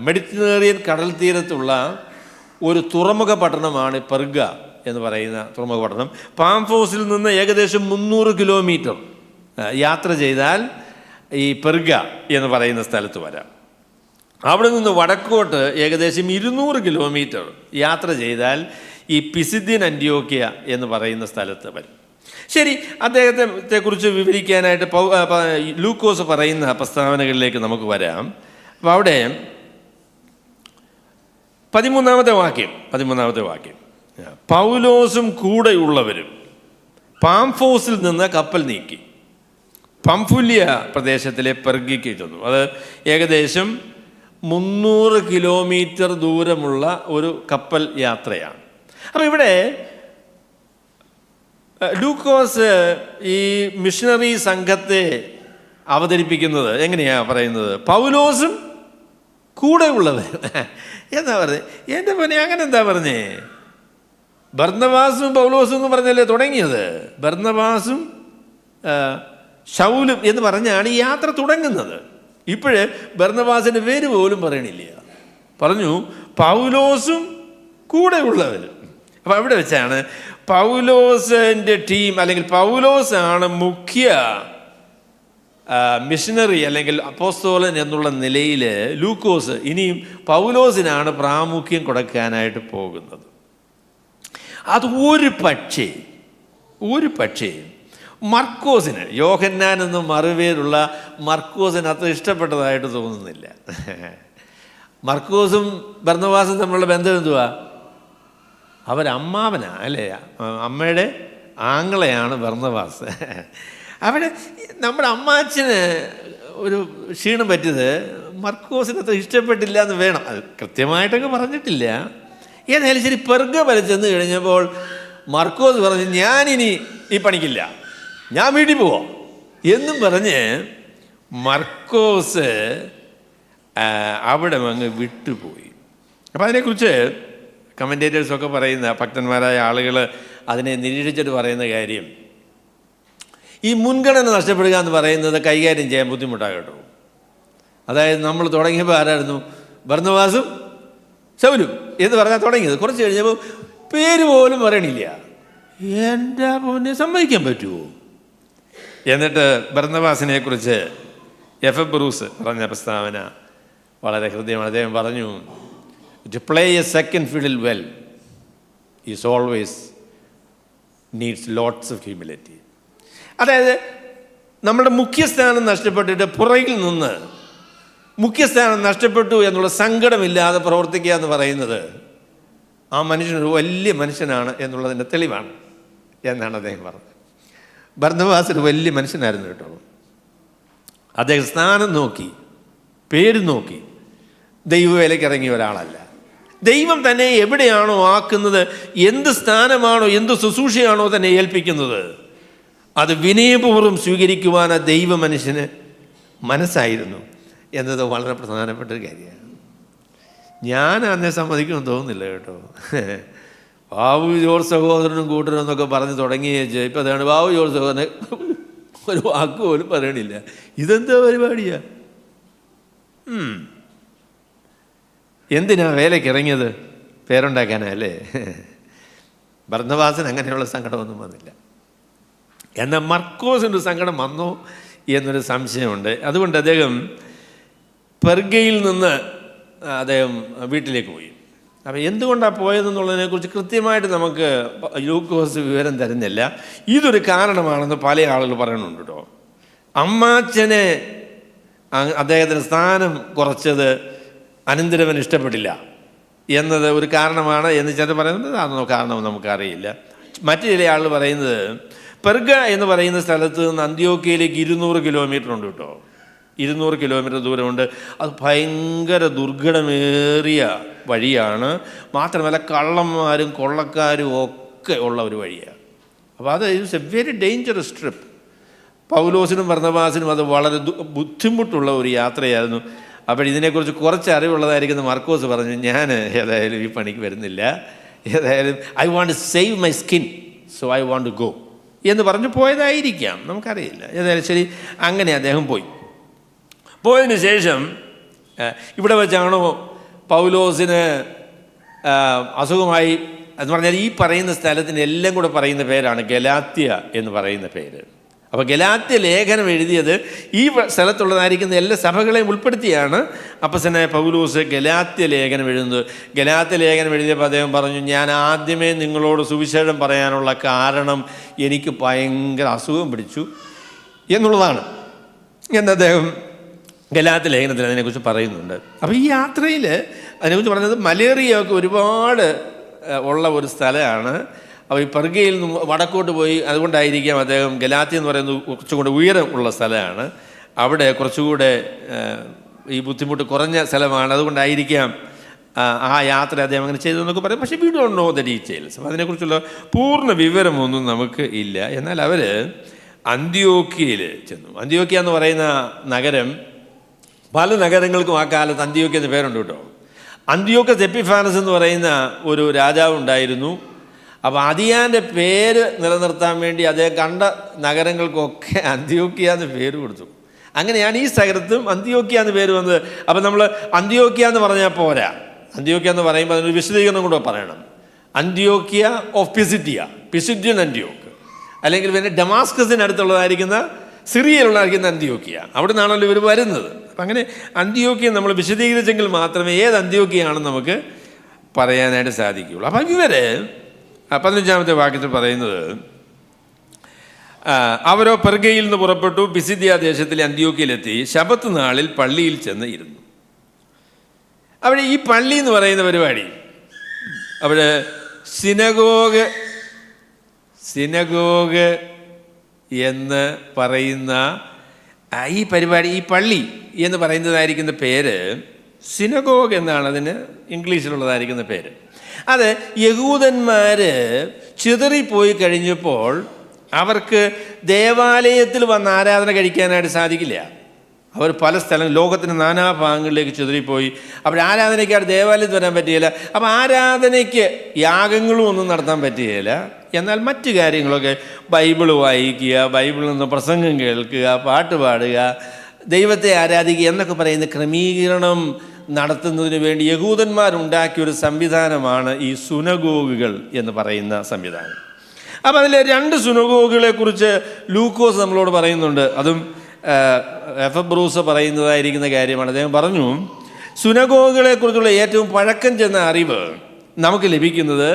മെഡിറ്ററേനിയൻ കടൽ തീരത്തുള്ള ഒരു തുറമുഖ പട്ടണമാണ് പെർഗ എന്ന് പറയുന്ന തുറമുഖ പട്ടണം. പാംഫോസിൽ നിന്ന് ഏകദേശം 300 കിലോമീറ്റർ യാത്ര ചെയ്താൽ ഈ പെർഗ എന്ന് പറയുന്ന സ്ഥലത്ത് വരാം. അവിടെ നിന്ന് വടക്കോട്ട് ഏകദേശം 200 കിലോമീറ്റർ യാത്ര ചെയ്താൽ ഈ പിസിദ്യൻ അന്ത്യോക്യ എന്ന് പറയുന്ന സ്ഥലത്ത് വരും. ശരി, അദ്ദേഹത്തെക്കുറിച്ച് വിവരിക്കാനായിട്ട് ലൂക്കോസ് പറയുന്ന പ്രസ്താവനകളിലേക്ക് നമുക്ക് വരാം. അപ്പോൾ അവിടെ 13ാമത്തെ വാക്യം, പൗലോസും കൂടെയുള്ളവരും പാംഫോസിൽ നിന്ന് കപ്പൽ നീക്കി പംഫുല്യ പ്രദേശത്തിലെ പെർഗയ്ക്ക് ചെന്നു. അത് ഏകദേശം 300 കിലോമീറ്റർ ദൂരമുള്ള ഒരു കപ്പൽ യാത്രയാണ്. അപ്പോൾ ഇവിടെ ലൂക്കോസ് ഈ മിഷണറി സംഘത്തെ അവതരിപ്പിക്കുന്നത് എങ്ങനെയാണ് പറയുന്നത്? പൗലോസും കൂടെ ഉള്ളവർ എന്താ പറഞ്ഞത്? എൻ്റെ പോലെ അങ്ങനെ എന്താ പറഞ്ഞേ? ബർന്നബാസും പൗലോസും എന്ന് പറഞ്ഞല്ലേ തുടങ്ങിയത്. ബർന്നബാസും ശൗലും എന്ന് പറഞ്ഞാണ് ഈ യാത്ര തുടങ്ങുന്നത്. ഇപ്പോഴേ ബർന്നബാസിൻ്റെ പേര് പോലും പറയണില്ല, പറഞ്ഞു പൗലോസും കൂടെ ഉള്ളവർ. അപ്പോൾ അവിടെ വെച്ചാണ് പൗലോസിൻ്റെ ടീം, അല്ലെങ്കിൽ പൗലോസാണ് മുഖ്യ മിഷണറി അല്ലെങ്കിൽ അപ്പോസ്തോലൻ എന്നുള്ള നിലയിൽ ലൂക്കോസ് ഇനിയും പൗലോസിനാണ് പ്രാമുഖ്യം കൊടുക്കാനായിട്ട് പോകുന്നത്. അത് ഒരു പക്ഷേ മർക്കോസിന്, യോഹന്നാൻ എന്ന മറുപേരുള്ള മർക്കോസിന് അത്ര ഇഷ്ടപ്പെട്ടതായിട്ട് തോന്നുന്നില്ല. മർക്കോസും ബർന്നബാസും തമ്മിലുള്ള ബന്ധം എന്തുവാ? അവരമ്മാവനാ അല്ലേ, അമ്മയുടെ ആങ്ങളെയാണ് ബർന്നബാസ്. അവിടെ നമ്മുടെ അമ്മാച്ചന് ഒരു ക്ഷീണം പറ്റിയത് മർക്കോസിന് അത്ര ഇഷ്ടപ്പെട്ടില്ല എന്ന് വേണം. അത് കൃത്യമായിട്ടൊക്കെ പറഞ്ഞിട്ടില്ല. ഏതായാലും ശരി, പെർഗ വരെ ചെന്ന് കഴിഞ്ഞപ്പോൾ മർക്കോസ് പറഞ്ഞു, ഞാനിനി ഈ പണിക്കില്ല, ഞാൻ വീട്ടിൽ പോവാം എന്നും പറഞ്ഞ് മർക്കോസ് അവിടെ അങ്ങ് വിട്ടുപോയി. അപ്പം അതിനെക്കുറിച്ച് കമൻറ്റേറ്റേഴ്സൊക്കെ പറയുന്ന ഭക്തന്മാരായ ആളുകൾ അതിനെ നിരീക്ഷിച്ചിട്ട് പറയുന്ന കാര്യം, ഈ മുൻഗണന നഷ്ടപ്പെടുക എന്ന് പറയുന്നത് കൈകാര്യം ചെയ്യാൻ ബുദ്ധിമുട്ടാണ് കേട്ടോ. അതായത് നമ്മൾ തുടങ്ങിയപ്പോൾ ആരായിരുന്നു? ബർന്നബാസും ശൗലും എന്ന് പറഞ്ഞാൽ തുടങ്ങിയത്. കുറച്ച് കഴിഞ്ഞപ്പോൾ പേര് പോലും പറയണില്ല. എൻ്റെ പൊന്നെ, സമ്മതിക്കാൻ പറ്റുമോ? എന്നിട്ട് ബർന്നബാസിനെ കുറിച്ച് എഫ് ബ്രൂസ് പറഞ്ഞ പ്രസ്താവന വളരെ ഹൃദ്യമാണ്. അദ്ദേഹം പറഞ്ഞു, to play a second fiddle well is always needs lots of humility. അതായത് നമ്മുടെ മുഖ്യസ്ഥാനം നഷ്ടപ്പെട്ടിട്ട് പുറകിൽ നിന്ന് മുഖ്യസ്ഥാനം നഷ്ടപ്പെട്ടു എന്നുള്ള സങ്കടമില്ലാതെ പ്രവർത്തിക്കുക എന്ന് പറയുന്നത് ആ മനുഷ്യനൊരു വലിയ മനുഷ്യനാണ് എന്നുള്ളതിൻ്റെ തെളിവാണ് എന്നാണ് അദ്ദേഹം പറഞ്ഞത്. ബർന്നബാസ് ഒരു വലിയ മനുഷ്യനായിരുന്നു കേട്ടോ. അദ്ദേഹം സ്ഥാനം നോക്കി, പേര് നോക്കി ദൈവവേലയ്ക്ക് ഇറങ്ങിയ ഒരാളല്ല. ദൈവം തന്നെ എവിടെയാണോ ആക്കുന്നത്, എന്ത് സ്ഥാനമാണോ എന്ത് ശുശ്രൂഷയാണോ തന്നെ ഏൽപ്പിക്കുന്നത്, അത് വിനയപൂർവ്വം സ്വീകരിക്കുവാൻ ആ ദൈവ മനുഷ്യന് മനസ്സായിരുന്നു എന്നത് വളരെ പ്രധാനപ്പെട്ട ഒരു കാര്യമാണ്. ഞാൻ അന്നേ സമ്മതിക്കുമെന്ന് തോന്നുന്നില്ല കേട്ടോ. ബാബു ജോർജ് സഹോദരനും കൂട്ടരും എന്നൊക്കെ പറഞ്ഞ് തുടങ്ങിയേച്ച് ഇപ്പം അതാണ് ബാബു ജോർജ് സഹോദരനെ ഒരു വാക്ക് പോലും പറയണില്ല. ഇതെന്താ പരിപാടിയാ? എന്തിനാ വേലയ്ക്ക് ഇറങ്ങിയത്? പേരുണ്ടാക്കാനല്ലേ? ബർന്നബാസിന് അങ്ങനെയുള്ള സങ്കടമൊന്നും വന്നില്ല. എന്നാൽ മർക്കോസിൻ്റെ സങ്കടം വന്നോ എന്നൊരു സംശയമുണ്ട്. അതുകൊണ്ട് അദ്ദേഹം പെർഗയിൽ നിന്ന് അദ്ദേഹം വീട്ടിലേക്ക് പോയി. അപ്പോൾ എന്തുകൊണ്ടാണ് പോയതെന്നുള്ളതിനെക്കുറിച്ച് കൃത്യമായിട്ട് നമുക്ക് ലൂക്കോസ് വിവരം തരുന്നില്ല. ഇതൊരു കാരണമാണെന്ന് പല ആളുകൾ പറയുന്നുണ്ട് കേട്ടോ. അമ്മാച്ചനെ അദ്ദേഹത്തിന് സ്ഥാനം കുറച്ചത് അനന്തരവൻ ഇഷ്ടപ്പെട്ടില്ല എന്നത് ഒരു കാരണമാണ് എന്ന് ചിലർ പറയുന്നത്. അതൊന്നും കാരണം നമുക്കറിയില്ല. മറ്റു ചില ആളുകൾ പറയുന്നത് പെർഗ എന്ന് പറയുന്ന സ്ഥലത്ത് നിന്ന് അന്ത്യോക്യയിലേക്ക് 200 കിലോമീറ്റർ ഉണ്ട് കേട്ടോ. 200 കിലോമീറ്റർ ദൂരമുണ്ട്. അത് ഭയങ്കര ദുർഘടമേറിയ വഴിയാണ്. മാത്രമല്ല കള്ളന്മാരും കൊള്ളക്കാരും ഒക്കെ ഉള്ള ഒരു വഴിയാണ്. അപ്പോൾ അത് it's a very dangerous trip. പൗലോസിനും ബർന്നബാസിനും അത് വളരെ ബുദ്ധിമുട്ടുള്ള ഒരു യാത്രയായിരുന്നു. അപ്പോൾ ഇതിനെക്കുറിച്ച് കുറച്ച് അറിവുള്ളതായിരിക്കുന്ന മർക്കോസ് പറഞ്ഞു, ഞാൻ ഏതായാലും ഈ പണിക്ക് വരുന്നില്ല, ഏതായാലും I want to save my skin, so I want to go എന്ന് പറഞ്ഞു പോയതായിരിക്കാം, നമുക്കറിയില്ല. ഏതായാലും ശരി, അങ്ങനെ അദ്ദേഹം പോയതിന് ശേഷം ഇവിടെ വെച്ചാണോ പൗലോസിന് അസുഖമായി എന്ന് പറഞ്ഞാൽ ഈ പറയുന്ന സ്ഥലത്തിന് എല്ലാം കൂടെ പറയുന്ന പേരാണ് ഗലാത്യ എന്ന് പറയുന്ന പേര്. അപ്പോൾ ഗലാത്യ ലേഖനം എഴുതിയത് ഈ സ്ഥലത്തുള്ളതായിരിക്കുന്ന എല്ലാ സഭകളെയും ഉൾപ്പെടുത്തിയാണ് അപ്പസ്തലനായ പൗലോസ് ഗലാത്യ ലേഖനം എഴുതുന്നത്. ഗലാത്യ ലേഖനം എഴുതിയപ്പോൾ അദ്ദേഹം പറഞ്ഞു, ഞാൻ ആദ്യമേ നിങ്ങളോട് സുവിശേഷം പറയാനുള്ള കാരണം എനിക്ക് ഭയങ്കര അസുഖം പിടിച്ചു എന്നുള്ളതാണ് എന്ന് അദ്ദേഹം ഗലാത്യ ലേഖനത്തിൽ അതിനെക്കുറിച്ച് പറയുന്നുണ്ട്. അപ്പോൾ ഈ യാത്രയിൽ അതിനെക്കുറിച്ച് പറഞ്ഞത് മലേറിയ ഒക്കെ ഒരുപാട് ഉള്ള ഒരു സ്ഥലമാണ്. അപ്പോൾ ഈ പെർഗയിൽ നിന്ന് വടക്കോട്ട് പോയി, അതുകൊണ്ടായിരിക്കാം അദ്ദേഹം ഗലാത്യ എന്ന് പറയുന്നത് കുറച്ചും കൂടെ ഉയരം ഉള്ള സ്ഥലമാണ്. അവിടെ കുറച്ചുകൂടെ ഈ ബുദ്ധിമുട്ട് കുറഞ്ഞ സ്ഥലമാണ്. അതുകൊണ്ടായിരിക്കാം ആ യാത്ര അദ്ദേഹം അങ്ങനെ ചെയ്തതെന്നൊക്കെ പറയും. പക്ഷേ we don't know the details. അപ്പോൾ അതിനെക്കുറിച്ചുള്ള പൂർണ്ണ വിവരമൊന്നും നമുക്ക് ഇല്ല. എന്നാൽ അവർ അന്ത്യോക്യയിൽ ചെന്നു. അന്ത്യോക്യ എന്ന് പറയുന്ന നഗരം, പല നഗരങ്ങൾക്കും ആ കാലത്ത് അന്ത്യോക്യ എന്ന പേരുണ്ട് കേട്ടോ. അന്ത്യോക്കസ് എപ്പിഫാനസ് എന്ന് പറയുന്ന ഒരു രാജാവ് ഉണ്ടായിരുന്നു. അപ്പോൾ അതിയാൻ്റെ പേര് നിലനിർത്താൻ വേണ്ടി അദ്ദേഹം കണ്ട നഗരങ്ങൾക്കൊക്കെ അന്ത്യോക്യ എന്ന് പേര് കൊടുത്തു. അങ്ങനെയാണ് ഈ സ്ഥലത്തും അന്ത്യോക്യ എന്ന് പേര് വന്നത്. അപ്പം നമ്മൾ അന്ത്യോക്യ എന്ന് പറഞ്ഞാൽ പോരാ. അന്ത്യോക്യ എന്ന് പറയുമ്പോൾ അതിനൊരു വിശദീകരണം കൂടെ പറയണം. അന്ത്യോക്യ ഓഫ് പിസിഡിയൻ അന്ത്യോക്ക്, അല്ലെങ്കിൽ പിന്നെ ഡമാസ്കസിനടുത്തുള്ളതായിരിക്കുന്ന സിറിയയിലുള്ളതായിരിക്കുന്ന അന്ത്യോക്യ, അവിടെ നിന്നാണല്ലോ ഇവർ വരുന്നത്. അപ്പം അങ്ങനെ അന്ത്യോക്യ നമ്മൾ വിശദീകരിച്ചെങ്കിൽ മാത്രമേ ഏത് അന്ത്യോക്യയാണെന്ന് നമുക്ക് പറയാനായിട്ട് സാധിക്കുകയുള്ളൂ. അപ്പം ഇവർ 15-ാമത്തെ വാക്യത്തിൽ പറയുന്നത്, അവരോ പെർഗയിൽ നിന്ന് പുറപ്പെട്ടു, പിസിദിയ ദേശത്തിലെ അന്ത്യോക്യയിലെത്തി, ശബത്ത് നാളിൽ പള്ളിയിൽ ചെന്ന് ഇരുന്നു. അവിടെ ഈ പള്ളി എന്ന് പറയുന്ന പരിപാടി, അവിടെ സിനഗോഗ് എന്ന് പറയുന്ന ഈ പരിപാടി, ഈ പള്ളി എന്ന് പറയുന്നതായിരിക്കുന്ന പേര് സിനഗോഗ് എന്നാണ് അതിന് ഇംഗ്ലീഷിലുള്ളതായിരിക്കുന്ന പേര്. അത് യഹൂദന്മാർ ചിതറിപ്പോയി കഴിഞ്ഞപ്പോൾ അവർക്ക് ദേവാലയത്തിൽ വന്ന് ആരാധന കഴിക്കാനായിട്ട് സാധിക്കില്ല. അവർ പല സ്ഥലം, ലോകത്തിൻ്റെ നാനാഭാഗങ്ങളിലേക്ക് ചിതറിപ്പോയി. അപ്പോൾ ആരാധനയ്ക്കായിട്ട് ദേവാലയത്തിൽ വരാൻ പറ്റുകയില്ല. അപ്പോൾ ആരാധനയ്ക്ക് യാഗങ്ങളും ഒന്നും നടത്താൻ പറ്റുകയില്ല. എന്നാൽ മറ്റു കാര്യങ്ങളൊക്കെ, ബൈബിൾ വായിക്കുക, ബൈബിളിൽ നിന്ന് പ്രസംഗം കേൾക്കുക, പാട്ട് പാടുക, ദൈവത്തെ ആരാധിക്കുക എന്നൊക്കെ പറയുന്ന ക്രമീകരണം നടത്തുന്നതിന് വേണ്ടി യഹൂദന്മാരുണ്ടാക്കിയൊരു സംവിധാനമാണ് ഈ സുനഗോഗുകൾ എന്ന് പറയുന്ന സംവിധാനം. അപ്പോൾ അതിൽ 2 സുനഗോഗുകളെക്കുറിച്ച് ലൂക്കോസ് നമ്മളോട് പറയുന്നുണ്ട്. അതും എഫബ്രൂസ് പറയുന്നതായിരിക്കുന്ന കാര്യമാണ്. അദ്ദേഹം പറഞ്ഞു, സുനഗോഗുകളെക്കുറിച്ചുള്ള ഏറ്റവും പഴക്കം ചെന്ന അറിവ് നമുക്ക് ലഭിക്കുന്നത്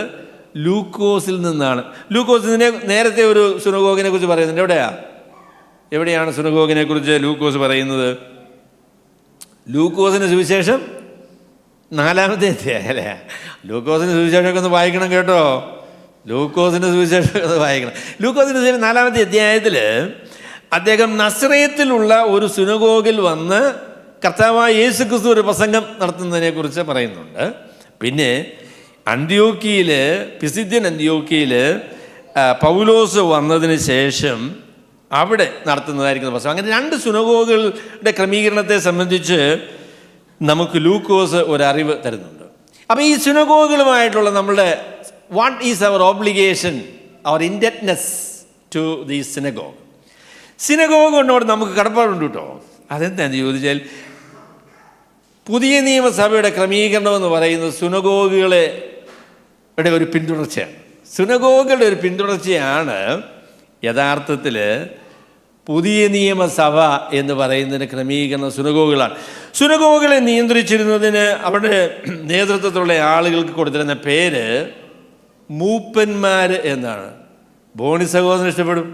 ലൂക്കോസിൽ നിന്നാണ്. ലൂക്കോസിനെ നേരത്തെ ഒരു സുനഗോഗിനെ കുറിച്ച് പറയുന്നുണ്ട്. എവിടെയാണ് സുനഗോഗിനെ കുറിച്ച് ലൂക്കോസ് പറയുന്നത്? ലൂക്കോസിൻ്റെ സുവിശേഷം 4-ാമത്തെ അധ്യായം അല്ലേ? ലൂക്കോസിൻ്റെ സുവിശേഷമൊക്കെ ഒന്ന് വായിക്കണം കേട്ടോ. ലൂക്കോസിൻ്റെ സുവിശേഷമൊക്കെ ഒന്ന് വായിക്കണം. ലൂക്കോസിൻ്റെ സുവിശേഷം 4-ാമത്തെ അധ്യായത്തിൽ അദ്ദേഹം നസ്രയത്തിലുള്ള ഒരു സുനഗോഗിൽ വന്ന് കർത്താവായ യേശു ക്രിസ്തു ഒരു പ്രസംഗം നടത്തുന്നതിനെക്കുറിച്ച് പറയുന്നുണ്ട്. പിന്നെ അന്ത്യോക്യയിൽ, പിസിദ്യൻ അന്ത്യോക്യയിൽ പൗലോസ് വന്നതിന് ശേഷം അവിടെ നടത്തുന്നതായിരിക്കുന്ന പ്രസംഗം. അങ്ങനെ 2 സുനഗോഗുകളുടെ ക്രമീകരണത്തെ സംബന്ധിച്ച് നമുക്ക് ലൂക്കോസ് ഒരറിവ് തരുന്നുണ്ട്. അപ്പോൾ ഈ സിനഗോഗുകളുമായിട്ടുള്ള നമ്മളുടെ what is our obligation, our indebtedness to the synagogue. സിനഗോഗിനോട് നമുക്ക് കടപ്പാടുണ്ട് കേട്ടോ. അതെന്താണെന്ന് ചോദിച്ചാൽ, പുതിയ നിയമസഭയുടെ ക്രമീകരണം എന്ന് പറയുന്നത് സിനഗോഗുകളുടെ ഒരു പിന്തുടർച്ചയാണ്. സിനഗോഗുകളുടെ ഒരു പിന്തുടർച്ചയാണ് യഥാർത്ഥത്തിൽ പുതിയ നിയമസഭ എന്ന് പറയുന്നതിന് ക്രമീകരണം സിനഗോഗുകളാണ്. സിനഗോഗുകളെ നിയന്ത്രിച്ചിരുന്നതിന് അവരുടെ നേതൃത്വത്തിലുള്ള ആളുകൾക്ക് കൊടുത്തിരുന്ന പേര് മൂപ്പന്മാർ എന്നാണ്. ബോണി സഹോദരൻ ഇഷ്ടപ്പെടും.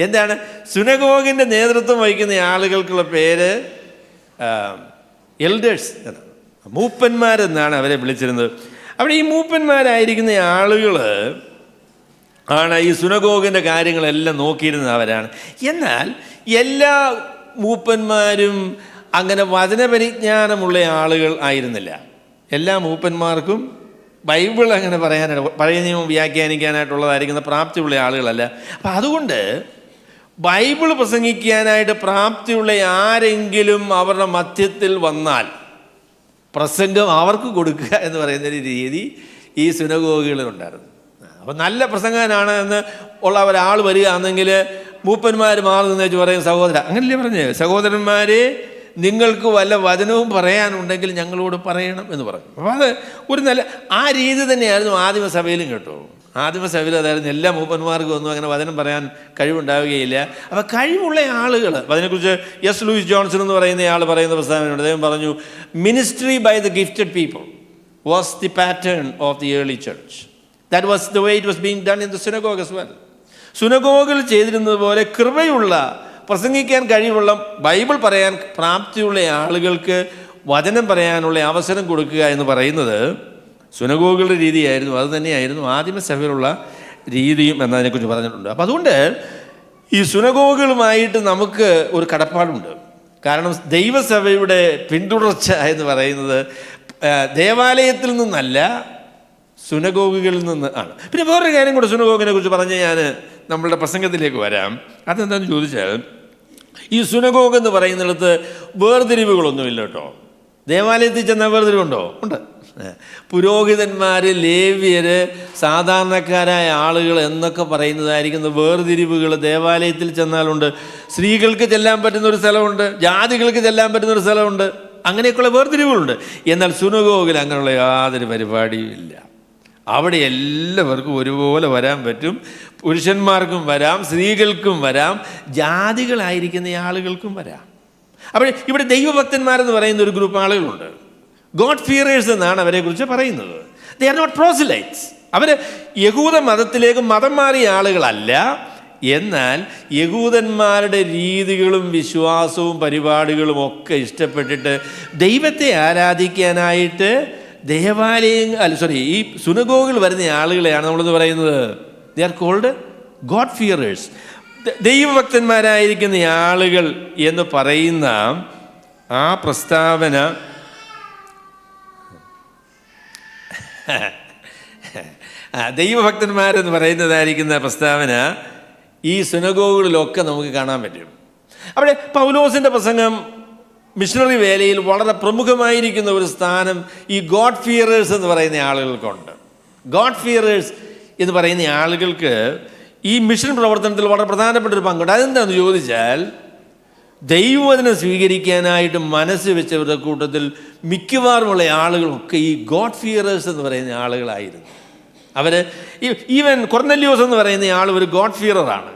എന്താണ് സിനഗോഗിൻ്റെ നേതൃത്വം വഹിക്കുന്ന ആളുകൾക്കുള്ള പേര്? എൽഡേഴ്സ് എന്നാണ്, മൂപ്പന്മാരെന്നാണ് അവരെ വിളിച്ചിരുന്നത്. അവിടെ ഈ മൂപ്പന്മാരായിരിക്കുന്ന ആളുകൾ ആണ് ഈ സിനഗോഗിൻ്റെ കാര്യങ്ങളെല്ലാം നോക്കിയിരുന്നത് അവരാണ്. എന്നാൽ എല്ലാ മൂപ്പന്മാരും അങ്ങനെ വചനപരിജ്ഞാനമുള്ള ആളുകൾ ആയിരുന്നില്ല. എല്ലാ മൂപ്പന്മാർക്കും ബൈബിൾ അങ്ങനെ പറയാനായിട്ട്, പഴയ നിയമം വ്യാഖ്യാനിക്കാനായിട്ടുള്ളതായിരിക്കുന്ന പ്രാപ്തിയുള്ള ആളുകളല്ല. അപ്പം അതുകൊണ്ട് ബൈബിൾ പ്രസംഗിക്കാനായിട്ട് പ്രാപ്തിയുള്ള ആരെങ്കിലും അവരുടെ മധ്യത്തിൽ വന്നാൽ പ്രസംഗം അവർക്ക് കൊടുക്കുക എന്ന് പറയുന്നൊരു രീതി ഈ സിനഗോഗുകളിലുണ്ടായിരുന്നു. അപ്പം നല്ല പ്രസംഗനാണ് എന്ന് ഉള്ള ഒരാൾ വരികയാണെങ്കിൽ മൂപ്പന്മാർ മാറി നിന്ന് വെച്ച് പറയും, സഹോദര, അങ്ങനല്ലേ പറഞ്ഞ്, സഹോദരന്മാരെ നിങ്ങൾക്ക് വല്ല വചനവും പറയാനുണ്ടെങ്കിൽ ഞങ്ങളോട് പറയണം എന്ന് പറഞ്ഞു. അപ്പോൾ അത് ഒരു നല്ല ആ രീതി തന്നെയായിരുന്നു ആദിമസഭയിലും കേട്ടോ. ആദിമസഭയിൽ അതായിരുന്നു. എല്ലാ മൂപ്പന്മാർക്കും ഒന്നും അങ്ങനെ വചനം പറയാൻ കഴിവുണ്ടാവുകയില്ല. അപ്പോൾ കഴിവുള്ള ആളുകൾ, അതിനെക്കുറിച്ച് എസ് ലൂയിസ് ജോൺസൺ എന്ന് പറയുന്ന ആൾ പറയുന്ന പ്രസ്താവനയുണ്ട്. അദ്ദേഹം പറഞ്ഞു, ministry by the gifted people was the pattern of the early church. That was the way it was being done in the synagogue as well. സിനഗോഗിൽ ചെയ്തിരുന്നത് പോലെ കൃപയുള്ള, പ്രസംഗിക്കാൻ കഴിവുള്ള, ബൈബിൾ പറയാൻ പ്രാപ്തിയുള്ള ആളുകൾക്ക് വചനം പറയാനുള്ള അവസരം കൊടുക്കുക എന്ന് പറയുന്നത് സിനഗോഗുകളുടെ രീതിയായിരുന്നു. അത് തന്നെയായിരുന്നു ആദിമസഭയിലുള്ള രീതിയും എന്നതിനെക്കുറിച്ച് പറഞ്ഞിട്ടുണ്ട്. അപ്പം അതുകൊണ്ട് ഈ സിനഗോഗുകളുമായിട്ട് നമുക്ക് ഒരു കടപ്പാടുണ്ട്. കാരണം ദൈവസഭയുടെ പിന്തുടർച്ച എന്ന് പറയുന്നത് ദേവാലയത്തിൽ നിന്നല്ല, സിനഗോഗുകളിൽ നിന്ന് ആണ്. പിന്നെ വേറൊരു കാര്യം കൂടെ സിനഗോഗിനെ കുറിച്ച് പറഞ്ഞ് ഞാൻ നമ്മളുടെ പ്രസംഗത്തിലേക്ക് വരാം. അതെന്താണെന്ന് ചോദിച്ചാൽ, ഈ സിനഗോഗ് എന്ന് പറയുന്നിടത്ത് വേർതിരിവുകളൊന്നുമില്ല കേട്ടോ. ദേവാലയത്തിൽ ചെന്നാൽ വേർതിരിവുണ്ടോ? ഉണ്ട്. പുരോഹിതന്മാർ, ലേവ്യർ, സാധാരണക്കാരായ ആളുകൾ എന്നൊക്കെ പറയുന്നതായിരിക്കുന്ന വേർതിരിവുകൾ ദേവാലയത്തിൽ ചെന്നാലുണ്ട്. സ്ത്രീകൾക്ക് ചെല്ലാൻ പറ്റുന്നൊരു സ്ഥലമുണ്ട്, ജാതികൾക്ക് ചെല്ലാൻ പറ്റുന്നൊരു സ്ഥലമുണ്ട്, അങ്ങനെയൊക്കെയുള്ള വേർതിരിവുകളുണ്ട്. എന്നാൽ സിനഗോഗിൽ അങ്ങനെയുള്ള യാതൊരു പരിപാടിയും ഇല്ല. അവിടെ എല്ലാവർക്കും ഒരുപോലെ വരാൻ പറ്റും. പുരുഷന്മാർക്കും വരാം, സ്ത്രീകൾക്കും വരാം, ജാതികളായിരിക്കുന്ന ആളുകൾക്കും വരാം. അപ്പോൾ ഇവിടെ ദൈവഭക്തന്മാരെന്ന് പറയുന്ന ഒരു ഗ്രൂപ്പ് ആളുകളുണ്ട്. ഗോഡ് ഫിയറേഴ്സ് എന്നാണ് അവരെക്കുറിച്ച് പറയുന്നത്. They are not പ്രോസിലൈറ്റ്സ്. അവർ യഹൂദ മതത്തിലേക്ക് മതം മാറിയ ആളുകളല്ല. എന്നാൽ യഹൂദന്മാരുടെ രീതികളും വിശ്വാസവും പരിപാടികളും ഒക്കെ ഇഷ്ടപ്പെട്ടിട്ട് ദൈവത്തെ ആരാധിക്കാനായിട്ട് ഈ സിനഗോഗിൽ വരുന്ന ആളുകളെയാണ് നമ്മളെന്ന് പറയുന്നത് ദേ ആർ കോൾഡ് ഗോഡ് ഫിയറേഴ്സ്. ദൈവഭക്തന്മാരായിരിക്കുന്ന ആളുകൾ എന്ന് പറയുന്ന ആ പ്രസ്താവന ദൈവഭക്തന്മാരെന്ന് പറയുന്നതായിരിക്കുന്ന പ്രസ്താവന ഈ സിനഗോഗുകളിലൊക്കെ നമുക്ക് കാണാൻ പറ്റും. അവിടെ പൗലോസിൻ്റെ പ്രസംഗം മിഷണറി വേലയിൽ വളരെ പ്രമുഖമായിരിക്കുന്ന ഒരു സ്ഥാനം ഈ ഗോഡ് ഫിയറേഴ്സ് എന്ന് പറയുന്ന ആളുകൾക്കുണ്ട്. ഗോഡ് ഫിയറേഴ്സ് എന്ന് പറയുന്ന ആളുകൾക്ക് ഈ മിഷൻ പ്രവർത്തനത്തിൽ വളരെ പ്രധാനപ്പെട്ട ഒരു പങ്കുണ്ട്. അതെന്താണെന്ന് ചോദിച്ചാൽ, ദൈവവചനം സ്വീകരിക്കാനായിട്ട് മനസ്സ് വെച്ചവരുടെ കൂട്ടത്തിൽ മിക്കവാറുമുള്ള ആളുകളൊക്കെ ഈ ഗോഡ് ഫിയറേഴ്സ് എന്ന് പറയുന്ന ആളുകളായിരുന്നു. അവർ ഈവൻ കൊർന്നല്യോസ് എന്ന് പറയുന്ന ആൾ ഒരു ഗോഡ് ഫിയറാണ്.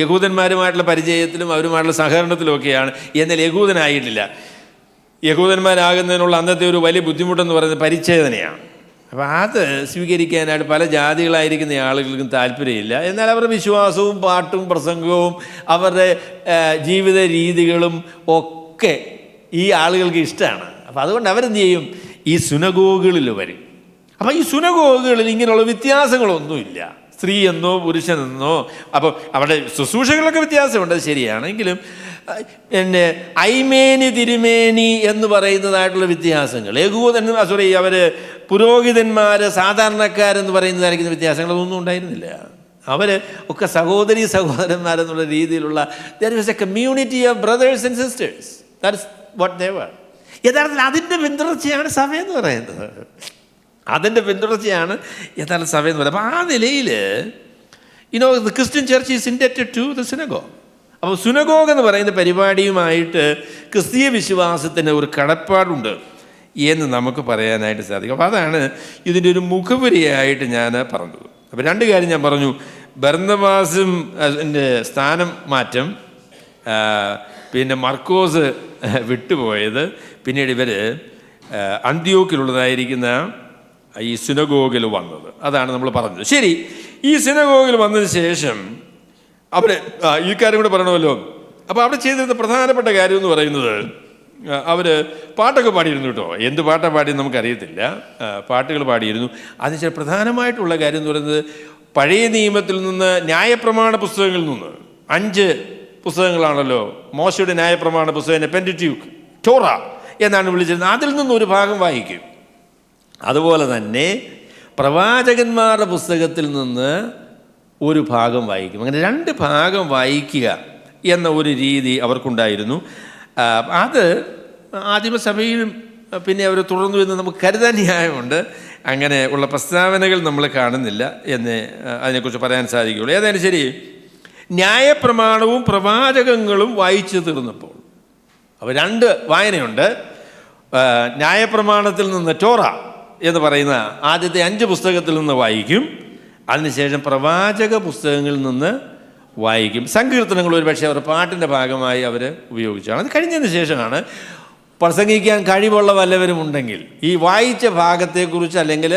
യഹൂദന്മാരുമായിട്ടുള്ള പരിചയത്തിലും അവരുമായിട്ടുള്ള സഹകരണത്തിലുമൊക്കെയാണ്. എന്നാൽ യഹൂദനായിട്ടില്ല. യഹൂദന്മാരാകുന്നതിനുള്ള അന്നത്തെ ഒരു വലിയ ബുദ്ധിമുട്ടെന്ന് പറയുന്നത് പരിച്ഛേദനയാണ്. അപ്പോൾ അത് സ്വീകരിക്കാനായിട്ട് പല ജാതികളായിരിക്കുന്ന ആളുകൾക്കും താല്പര്യമില്ല. എന്നാൽ അവരുടെ വിശ്വാസവും പാട്ടും പ്രസംഗവും അവരുടെ ജീവിത രീതികളും ഒക്കെ ഈ ആളുകൾക്ക് ഇഷ്ടമാണ്. അപ്പോൾ അതുകൊണ്ട് അവരെന്ത് ചെയ്യും? ഈ സിനഗോഗുകളിൽ വരും. അപ്പോൾ ഈ സിനഗോഗുകളിൽ ഇങ്ങനെയുള്ള വ്യത്യാസങ്ങളൊന്നുമില്ല, സ്ത്രീ എന്നോ പുരുഷനെന്നോ. അപ്പോൾ അവിടെ ശുശ്രൂഷകളൊക്കെ വ്യത്യാസമുണ്ട്, അത് ശരിയാണെങ്കിലും ഐമേനി തിരുമേനി എന്ന് പറയുന്നതായിട്ടുള്ള വ്യത്യാസങ്ങൾ, അവർ പുരോഹിതന്മാർ, സാധാരണക്കാരെന്ന് പറയുന്നതായിരിക്കുന്ന വ്യത്യാസങ്ങളൊന്നും ഉണ്ടായിരുന്നില്ല. അവർ ഒക്കെ സഹോദരന്മാരെന്നുള്ള രീതിയിലുള്ള there was a community of brothers and sisters. That's what they were. യഥാർത്ഥത്തിൽ അതിൻ്റെ പിന്തുടർച്ചയാണ് സഭയെന്ന് പറയുന്നത്. അതിൻ്റെ പിന്തുടർച്ചയാണ് യഥാർത്ഥ സഭയെന്ന് പറയുന്നത്. അപ്പോൾ ആ നിലയിൽ the Christian church is indebted to the synagogue. അപ്പോൾ സിനഗോഗ് എന്ന് പറയുന്ന പരിപാടിയുമായിട്ട് ക്രിസ്തീയ വിശ്വാസത്തിന് ഒരു കടപ്പാടുണ്ട് എന്ന് നമുക്ക് പറയാനായിട്ട് സാധിക്കും. അപ്പോൾ അതാണ് ഇതിൻ്റെ ഒരു മുഖപുരയായിട്ട് ഞാൻ പറഞ്ഞത്. അപ്പോൾ രണ്ട് കാര്യം ഞാൻ പറഞ്ഞു. ബർന്നബാസും സ്ഥാനം മാറ്റം, പിന്നെ മർക്കോസ് വിട്ടുപോയത്, പിന്നീട് ഇവർ അന്ത്യോക്കിലുള്ളതായിരിക്കുന്ന ഈ സിനഗോഗിൽ വന്നത്, അതാണ് നമ്മൾ പറഞ്ഞത്. ശരി, ഈ സിനഗോഗിൽ വന്നതിന് ശേഷം അവർ ഈ കാര്യം കൂടെ പറയണമല്ലോ. അപ്പോൾ അവിടെ ചെയ്തിരുന്ന പ്രധാനപ്പെട്ട കാര്യം എന്ന് പറയുന്നത്, അവർ പാട്ടൊക്കെ പാടിയിരുന്നു കേട്ടോ. എന്ത് പാട്ടാണ് പാടിയെന്ന് നമുക്കറിയത്തില്ല, പാട്ടുകൾ പാടിയിരുന്നു. അതിന് പ്രധാനമായിട്ടുള്ള കാര്യം എന്ന് പറയുന്നത്, പഴയ നിയമത്തിൽ നിന്ന് ന്യായപ്രമാണ പുസ്തകങ്ങളിൽ നിന്ന് 5 പുസ്തകങ്ങളാണല്ലോ മോശയുടെ ന്യായപ്രമാണ പുസ്തകം, പെന്ററ്റ്യൂക്ക്, ടോറ എന്നാണ് വിളിച്ചിരുന്നത്. അതിൽ നിന്നൊരു ഭാഗം വായിക്കും. അതുപോലെ തന്നെ പ്രവാചകന്മാരുടെ പുസ്തകത്തിൽ നിന്ന് ഒരു ഭാഗം വായിക്കും. അങ്ങനെ 2 ഭാഗം വായിക്കുക എന്ന ഒരു രീതി അവർക്കുണ്ടായിരുന്നു. അത് ആദിമസഭയിലും പിന്നെ അവർ തുടർന്നു എന്ന് നമുക്ക് കരുതാൻ ന്യായമുണ്ട്. അങ്ങനെ ഉള്ള പ്രസ്താവനകൾ നമ്മൾ കാണുന്നില്ല എന്ന് അതിനെക്കുറിച്ച് പറയാൻ സാധിക്കുകയുള്ളൂ. ഏതായാലും ശരി, ന്യായപ്രമാണവും പ്രവാചകങ്ങളും വായിച്ചു തീർന്നപ്പോൾ അപ്പോൾ 2 വായനയുണ്ട്. ന്യായപ്രമാണത്തിൽ നിന്ന് ടോറ എന്ന് പറയുന്ന ആദ്യത്തെ 5 പുസ്തകത്തിൽ നിന്ന് വായിക്കും. അതിനുശേഷം പ്രവാചക പുസ്തകങ്ങളിൽ നിന്ന് വായിക്കും. സങ്കീർത്തനങ്ങൾ ഒരു പക്ഷേ അവർ പാട്ടിൻ്റെ ഭാഗമായി അവർ ഉപയോഗിച്ചാണ്. അത് കഴിഞ്ഞതിന് ശേഷമാണ് പ്രസംഗിക്കാൻ കഴിവുള്ള വല്ലവരും ഉണ്ടെങ്കിൽ ഈ വായിച്ച ഭാഗത്തെക്കുറിച്ച് അല്ലെങ്കിൽ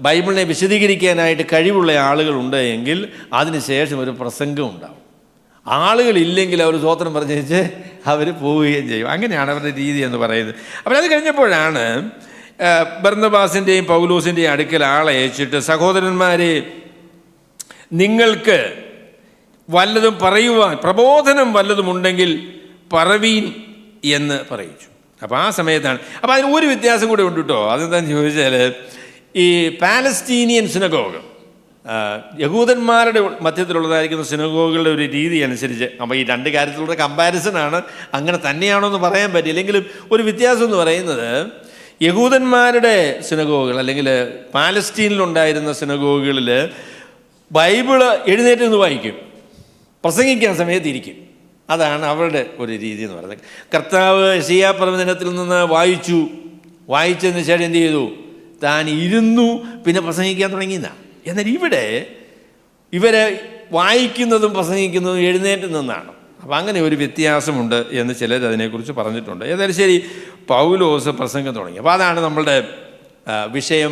ബൈബിളിനെ വിശദീകരിക്കാനായിട്ട് കഴിവുള്ള ആളുകളുണ്ട് എങ്കിൽ അതിനുശേഷം ഒരു പ്രസംഗം ഉണ്ടാവും. ആളുകളില്ലെങ്കിൽ അവർ സ്തോത്രം പറഞ്ഞേച്ച് അവർ പോവുകയും ചെയ്യും. അങ്ങനെയാണ് അവരുടെ രീതി എന്ന് പറയുന്നത്. അപ്പോൾ അത് കഴിഞ്ഞപ്പോഴാണ് ബർന്നബാസിൻ്റെയും പൗലോസിൻ്റെയും അടുക്കൽ ആളെ അയച്ചിട്ട്, സഹോദരന്മാരെ, നിങ്ങൾക്ക് വല്ലതും പറയുവാൻ, പ്രബോധനം വല്ലതുമുണ്ടെങ്കിൽ പറവീൻ എന്ന് പറയിച്ചു. അപ്പോൾ ആ സമയത്താണ്. അപ്പോൾ അതിന് ഒരു വ്യത്യാസം കൂടെ ഉണ്ട് കേട്ടോ. അതെന്താണെന്ന് ചോദിച്ചാൽ, ഈ പാലസ്തീനിയൻ സിനഗോഗ്, യഹൂദന്മാരുടെ മധ്യത്തിലുള്ളതായിരിക്കുന്ന സിനഗോഗുകളുടെ ഒരു രീതി അനുസരിച്ച്, അപ്പോൾ ഈ 2 കാര്യത്തിലുള്ള കമ്പാരിസനാണ്, അങ്ങനെ തന്നെയാണോ എന്ന് പറയാൻ പറ്റില്ലെങ്കിലും ഒരു വ്യത്യാസം എന്ന് പറയുന്നത്, യഹൂദന്മാരുടെ സിനഗോഗുകൾ അല്ലെങ്കിൽ പാലസ്തീനിലുണ്ടായിരുന്ന സിനഗോഗുകളിൽ ബൈബിള് എഴുന്നേറ്റ് നിന്ന് വായിക്കും, പ്രസംഗിക്കാൻ സമയത്തിരിക്കും. അതാണ് അവരുടെ ഒരു രീതി എന്ന് പറയുന്നത്. കർത്താവ് യെശയ്യാ പ്രവചനത്തിൽ നിന്ന് വായിച്ചതിന് ശേഷം എന്ത് ചെയ്തു? താൻ ഇരുന്നു പിന്നെ പ്രസംഗിക്കാൻ തുടങ്ങിയെന്നാണ്. എന്നാൽ ഇവിടെ ഇവരെ വായിക്കുന്നതും പ്രസംഗിക്കുന്നതും എഴുന്നേറ്റ് നിന്നാണ്. അപ്പം അങ്ങനെ ഒരു വ്യത്യാസമുണ്ട് എന്ന് ചിലർ അതിനെക്കുറിച്ച് പറഞ്ഞിട്ടുണ്ട്. ഏതായാലും ശരി, പൗലോസ് പ്രസംഗം തുടങ്ങി. അപ്പോൾ അതാണ് നമ്മളുടെ വിഷയം.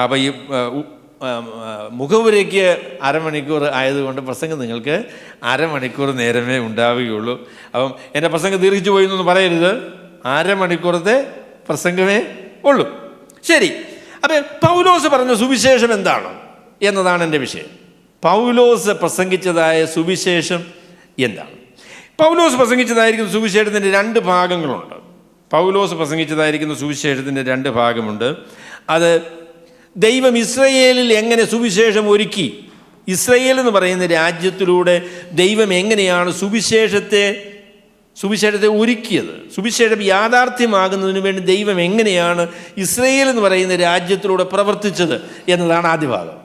അപ്പോൾ ഈ മുഖവുരയ്ക്ക് അരമണിക്കൂർ ആയതുകൊണ്ട് പ്രസംഗം നിങ്ങൾക്ക് അരമണിക്കൂർ നേരമേ ഉണ്ടാവുകയുള്ളൂ. അപ്പം എൻ്റെ പ്രസംഗം ദീർഘിച്ചു പോയി എന്നൊന്നും പറയരുത്, അരമണിക്കൂറത്തെ പ്രസംഗമേ ഉള്ളൂ. ശരി, അപ്പം പൗലോസ് പറഞ്ഞ സുവിശേഷം എന്താണ് എന്നതാണ് എൻ്റെ വിഷയം. പൗലോസ് പ്രസംഗിച്ചതായ സുവിശേഷം എന്താണ്? പൗലോസ് പ്രസംഗിച്ചതായിരിക്കുന്ന സുവിശേഷത്തിൻ്റെ 2 ഭാഗങ്ങളുണ്ട്. പൗലോസ് പ്രസംഗിച്ചതായിരിക്കുന്ന സുവിശേഷത്തിൻ്റെ 2 ഭാഗമുണ്ട്. അത് ദൈവം ഇസ്രയേലിൽ എങ്ങനെ സുവിശേഷം ഒരുക്കി, ഇസ്രയേൽ എന്ന് പറയുന്ന രാജ്യത്തിലൂടെ ദൈവം എങ്ങനെയാണ് സുവിശേഷത്തെ ഒരുക്കിയത്, സുവിശേഷം യാഥാർത്ഥ്യമാകുന്നതിന് വേണ്ടി ദൈവം എങ്ങനെയാണ് ഇസ്രയേൽ എന്ന് പറയുന്ന രാജ്യത്തിലൂടെ പ്രവർത്തിച്ചത് എന്നതാണ് ആദ്യ ഭാഗം.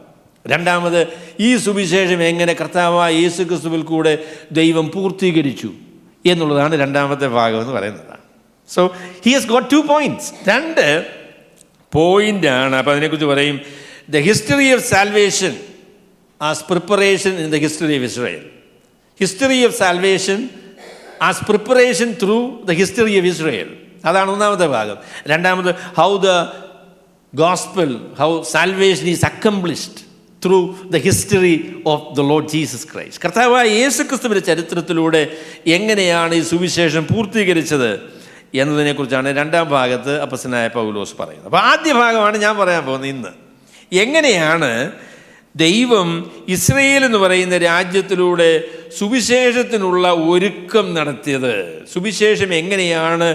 രണ്ടാമത്, ഈ സുവിശേഷം എങ്ങനെ കർത്താവായ യേശു ക്രിസ്തുവിൽ കൂടെ ദൈവം പൂർത്തീകരിച്ചു എന്നുള്ളതാണ് രണ്ടാമത്തെ ഭാഗം എന്ന് പറയുന്നതാണ്. So he has got 2 points, 2 പോയിൻ്റാണ്. അപ്പോൾ അതിനെക്കുറിച്ച് പറയും, the history of salvation as preparation in the history of Israel. History of salvation as preparation through the history of Israel. അതാണ് ഒന്നാമത്തെ ഭാഗം. രണ്ടാമത്, how the gospel, how salvation is accomplished through the history of the Lord Jesus Christ. കർത്താവായ യേശു ക്രിസ്തുവിൻ്റെ ചരിത്രത്തിലൂടെ എങ്ങനെയാണ് ഈ സുവിശേഷം പൂർത്തീകരിച്ചത് എന്നതിനെക്കുറിച്ചാണ് 2ാം ഭാഗത്ത് അപ്പോസ്തലനായ പൗലോസ് പറയുന്നത്. അപ്പോൾ ആദ്യ ഭാഗമാണ് ഞാൻ പറയാൻ പോകുന്നത് ഇന്ന്. എങ്ങനെയാണ് ദൈവം ഇസ്രയേൽ എന്ന് പറയുന്ന രാജ്യത്തിലൂടെ സുവിശേഷത്തിനുള്ള ഒരുക്കം നടത്തിയത്, സുവിശേഷം എങ്ങനെയാണ്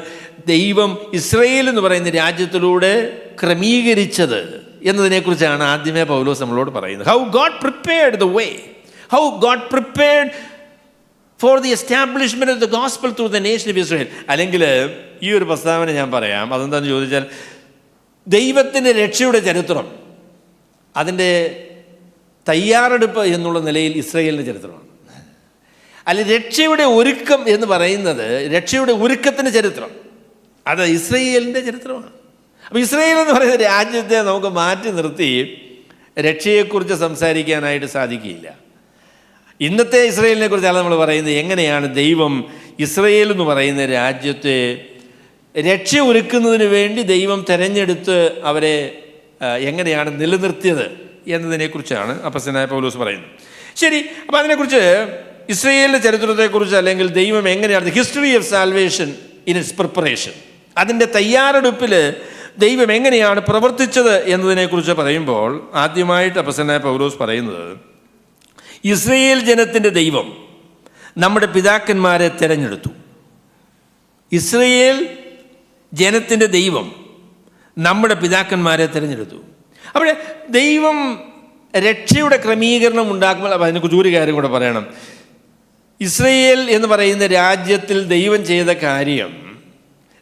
ദൈവം ഇസ്രയേൽ എന്ന് പറയുന്ന രാജ്യത്തിലൂടെ ക്രമീകരിച്ചത് എന്നതിനെക്കുറിച്ചാണ് ആദ്യമേ പൗലോസ് നമ്മളോട് പറയുന്നത്. How God prepared the way, how God prepared for the establishment of the gospel through the nation of Israel. അല്ലെങ്കിൽ ഈ ഒരു പ്രസ്താവന ഞാൻ പറയാം. അതെന്താണെന്ന് ചോദിച്ചാൽ, ദൈവത്തിൻ്റെ രക്ഷയുടെ ചരിത്രം, അതിൻ്റെ തയ്യാറെടുപ്പ് എന്നുള്ള നിലയിൽ ഇസ്രായേലിൻ്റെ ചരിത്രമാണ്. അല്ല, രക്ഷയുടെ ഒരുക്കം എന്ന് പറയുന്നത്, രക്ഷയുടെ ഒരുക്കത്തിൻ്റെ ചരിത്രം അത് ഇസ്രായേലിൻ്റെ ചരിത്രമാണ്. അപ്പോൾ ഇസ്രായേൽ എന്ന് പറയുന്ന രാജ്യത്തെ നമുക്ക് മാറ്റി നിർത്തി രക്ഷയെക്കുറിച്ച് സംസാരിക്കാനായിട്ട് സാധിക്കില്ല. ഇന്നത്തെ ഇസ്രായേലിനെ കുറിച്ചാണ് നമ്മൾ പറയുന്നത്. എങ്ങനെയാണ് ദൈവം ഇസ്രായേൽ എന്ന് പറയുന്ന രാജ്യത്തെ രക്ഷ ഒരുക്കുന്നതിന് വേണ്ടി ദൈവം തിരഞ്ഞെടുത്ത് അവരെ എങ്ങനെയാണ് നിലനിർത്തിയത് എന്നതിനെക്കുറിച്ചാണ് അപ്പോസ്തലനായ പൗലോസ് പറയുന്നത്. ശരി, അപ്പോൾ അതിനെക്കുറിച്ച്, ഇസ്രായേലിൻ്റെ ചരിത്രത്തെക്കുറിച്ച്, അല്ലെങ്കിൽ ദൈവം എങ്ങനെയാണ്, history of salvation in its preparation, അതിൻ്റെ തയ്യാറെടുപ്പിൽ ദൈവം എങ്ങനെയാണ് പ്രവർത്തിച്ചത് എന്നതിനെക്കുറിച്ച് പറയുമ്പോൾ ആദ്യമായിട്ട് അപ്പോസ്തലനായ പൗലോസ് പറയുന്നത്, ഇസ്രായേൽ ജനത്തിൻ്റെ ദൈവം നമ്മുടെ പിതാക്കന്മാരെ തിരഞ്ഞെടുത്തു. ഇസ്രായേൽ ജനത്തിൻ്റെ ദൈവം നമ്മുടെ പിതാക്കന്മാരെ തിരഞ്ഞെടുത്തു. അപ്പോൾ ദൈവം രക്ഷയുടെ ക്രമീകരണം ഉണ്ടാക്കുമ്പോൾ, അപ്പോൾ അതിനെക്കുറിച്ച് ഒരു കാര്യം കൂടെ പറയണം. ഇസ്രായേൽ എന്ന് പറയുന്ന രാജ്യത്തിൽ ദൈവം ചെയ്ത കാര്യം,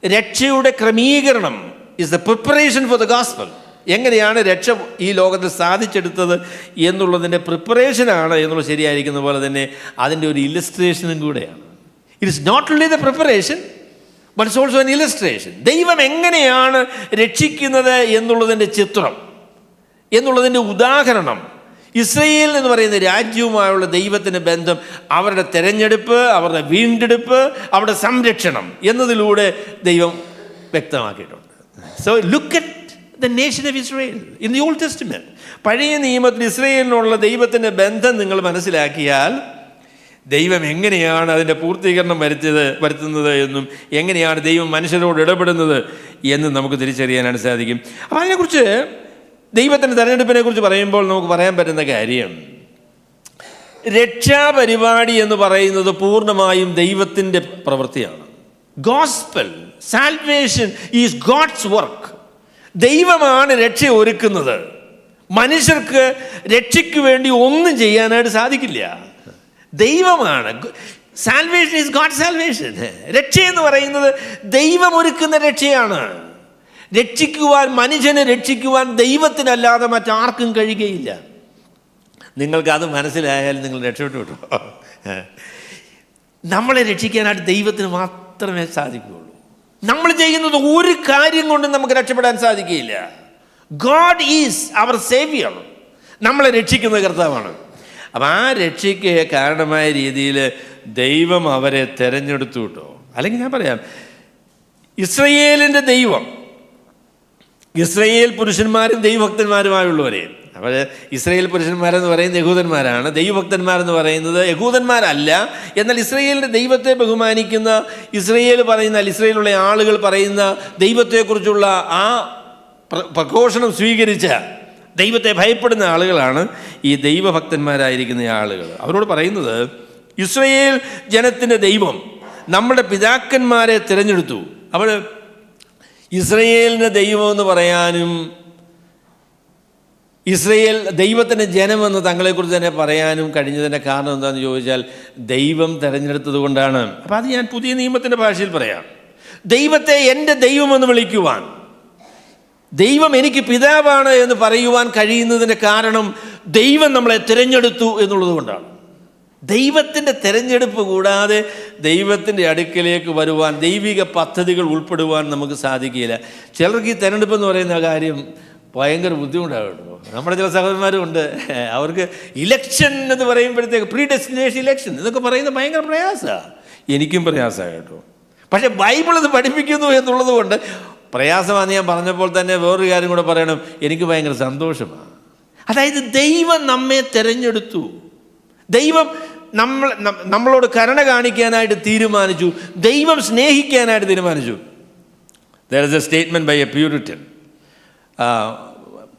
രക്ഷയുടെ ക്രമീകരണം is the preparation for the gospel. എങ്ങനെയാണ് രക്ഷ ഈ ലോകത്തിൽ സാധിച്ചെടുത്തത് എന്നുള്ളതിൻ്റെ പ്രിപ്പറേഷനാണ് എന്നുള്ളത് ശരിയായിരിക്കുന്ന പോലെ തന്നെ അതിൻ്റെ ഒരു ഇല്ലസ്ട്രേഷനും കൂടെയാണ്. It is not only the preparation but it's also an illustration. ദൈവം എങ്ങനെയാണ് രക്ഷിക്കുന്നത് എന്നുള്ളതിൻ്റെ ചിത്രം, എന്നുള്ളതിൻ്റെ ഉദാഹരണം. ഇസ്രായേൽ എന്ന് പറയുന്ന രാജ്യവുമായുള്ള ദൈവത്തിൻ്റെ ബന്ധം, അവരുടെ തെരഞ്ഞെടുപ്പ്, അവരുടെ വീണ്ടെടുപ്പ്, അവരുടെ സംരക്ഷണം എന്നതിലൂടെ ദൈവം വ്യക്തമാക്കിയിട്ടുണ്ട്. So look at the nation of Israel in the old testament. പഴയ നിയമത്തിൽ ഇസ്രായേലിനുള്ള ദൈവത്തിൻ്റെ ബന്ധം നിങ്ങൾ മനസ്സിലാക്കിയാൽ ദൈവം എങ്ങനെയാണ് അതിൻ്റെ പൂർത്തീകരണം വരുത്തുന്നത് എന്നും എങ്ങനെയാണ് ദൈവം മനുഷ്യരോട് ഇടപെടുന്നത് എന്നും നമുക്ക് തിരിച്ചറിയാനായിട്ട് സാധിക്കും. അപ്പോൾ അതിനെക്കുറിച്ച്, ദൈവത്തിൻ്റെ തെരഞ്ഞെടുപ്പിനെ കുറിച്ച് പറയുമ്പോൾ നമുക്ക് പറയാൻ പറ്റുന്ന കാര്യം, രക്ഷാപരിപാടി എന്ന് പറയുന്നത് പൂർണ്ണമായും ദൈവത്തിൻ്റെ പ്രവൃത്തിയാണ്. Gospel, salvation is God's work. ദൈവമാണ് രക്ഷ ഒരുക്കുന്നത്. മനുഷ്യർക്ക് രക്ഷയ്ക്ക് വേണ്ടി ഒന്നും ചെയ്യാനായിട്ട് സാധിക്കില്ല. ദൈവമാണ്. Salvation is God salvation. രക്ഷയെന്ന് പറയുന്നത് ദൈവം ഒരുക്കുന്ന രക്ഷയാണ്. രക്ഷിക്കുവാൻ, മനുഷ്യനെ രക്ഷിക്കുവാൻ ദൈവത്തിനല്ലാതെ മറ്റാർക്കും കഴിയുകയില്ല. നിങ്ങൾക്കത് മനസ്സിലായാൽ നിങ്ങൾ രക്ഷപ്പെട്ടു കിട്ടും. നമ്മളെ രക്ഷിക്കാനായിട്ട് ദൈവത്തിന് മാത്രമേ സാധിക്കുകയുള്ളൂ. നമ്മൾ ചെയ്യുന്നത് ഒരു കാര്യം കൊണ്ടും നമുക്ക് രക്ഷപ്പെടാൻ സാധിക്കുകയില്ല. God is our saviour. നമ്മളെ രക്ഷിക്കുന്ന കർത്താവാണ്. അപ്പം ആ രക്ഷയ്ക്ക് കാരണമായ രീതിയിൽ ദൈവം അവരെ തിരഞ്ഞെടുത്തു കിട്ടോ. അല്ലെങ്കിൽ ഞാൻ പറയാം, ഇസ്രായേലിൻ്റെ ദൈവം, ഇസ്രായേൽ പുരുഷന്മാരും ദൈവഭക്തന്മാരുമായുള്ളവരെ, അപ്പോൾ ഇസ്രായേൽ പുരുഷന്മാരെന്ന് പറയുന്നത് യഹൂദന്മാരാണ്, ദൈവഭക്തന്മാരെന്ന് പറയുന്നത് യഹൂദന്മാരല്ല. എന്നാൽ ഇസ്രായേലിൻ്റെ ദൈവത്തെ ബഹുമാനിക്കുന്ന, ഇസ്രായേൽ പറയുന്ന, ഇസ്രായേലുള്ള ആളുകൾ പറയുന്ന ദൈവത്തെക്കുറിച്ചുള്ള ആ പ്രഘോഷണം സ്വീകരിച്ച, ദൈവത്തെ ഭയപ്പെടുന്ന ആളുകളാണ് ഈ ദൈവഭക്തന്മാരായിരിക്കുന്ന ആളുകൾ. അവരോട് പറയുന്നത്, ഇസ്രായേൽ ജനത്തിൻ്റെ ദൈവം നമ്മുടെ പിതാക്കന്മാരെ തിരഞ്ഞെടുത്തു. അപ്പോൾ ഇസ്രായേലിൻ്റെ ദൈവമെന്ന് പറയാനും ഇസ്രായേൽ ദൈവത്തിൻ്റെ ജനമെന്ന് തങ്ങളെക്കുറിച്ച് തന്നെ പറയാനും കഴിഞ്ഞതിൻ്റെ കാരണം എന്താണെന്ന് ചോദിച്ചാൽ, ദൈവം തിരഞ്ഞെടുത്തത് കൊണ്ടാണ്. അപ്പോൾ അത് ഞാൻ പുതിയ നിയമത്തിൻ്റെ ഭാഷയിൽ പറയാം. ദൈവത്തെ എൻ്റെ ദൈവമെന്ന് വിളിക്കുവാൻ, ദൈവം എനിക്ക് പിതാവാണ് എന്ന് പറയുവാൻ കഴിയുന്നതിൻ്റെ കാരണം ദൈവം നമ്മളെ തിരഞ്ഞെടുത്തു എന്നുള്ളത് കൊണ്ടാണ്. ദൈവത്തിൻ്റെ തിരഞ്ഞെടുപ്പ് കൂടാതെ ദൈവത്തിൻ്റെ അടുക്കലേക്ക് വരുവാൻ, ദൈവിക പദ്ധതികൾ ഉൾപ്പെടുവാൻ നമുക്ക് സാധിക്കില്ല. ചിലർക്ക് ഈ തിരഞ്ഞെടുപ്പ് എന്ന് പറയുന്ന കാര്യം ഭയങ്കര ബുദ്ധിമുട്ടാകും. നമ്മുടെ ചില സഹോദരന്മാരും ഉണ്ട്, അവർക്ക് ഇലക്ഷൻ എന്ന് പറയുമ്പോഴത്തേക്ക്, പ്രീ ഡെസ്റ്റിനേഷൻ ഇലക്ഷൻ എന്നൊക്കെ പറയുന്നത് ഭയങ്കര പ്രയാസമാണ്. എനിക്കും പ്രയാസമാണ് കേട്ടോ. പക്ഷേ ബൈബിൾ ഇത് പഠിപ്പിക്കുന്നു എന്നുള്ളത് കൊണ്ട് പ്രയാസമാണെന്ന് ഞാൻ പറഞ്ഞപ്പോൾ തന്നെ വേറൊരു കാര്യം കൂടെ പറയണം, എനിക്ക് ഭയങ്കര സന്തോഷമാണ്. അതായത് ദൈവം നമ്മെ തിരഞ്ഞെടുത്തു. ദൈവം നമ്മളോട് കരുണ കാണിക്കാനായിട്ട് തീരുമാനിച്ചു. ദൈവം സ്നേഹിക്കാനായിട്ട് തീരുമാനിച്ചു. There is a statement by a Puritan.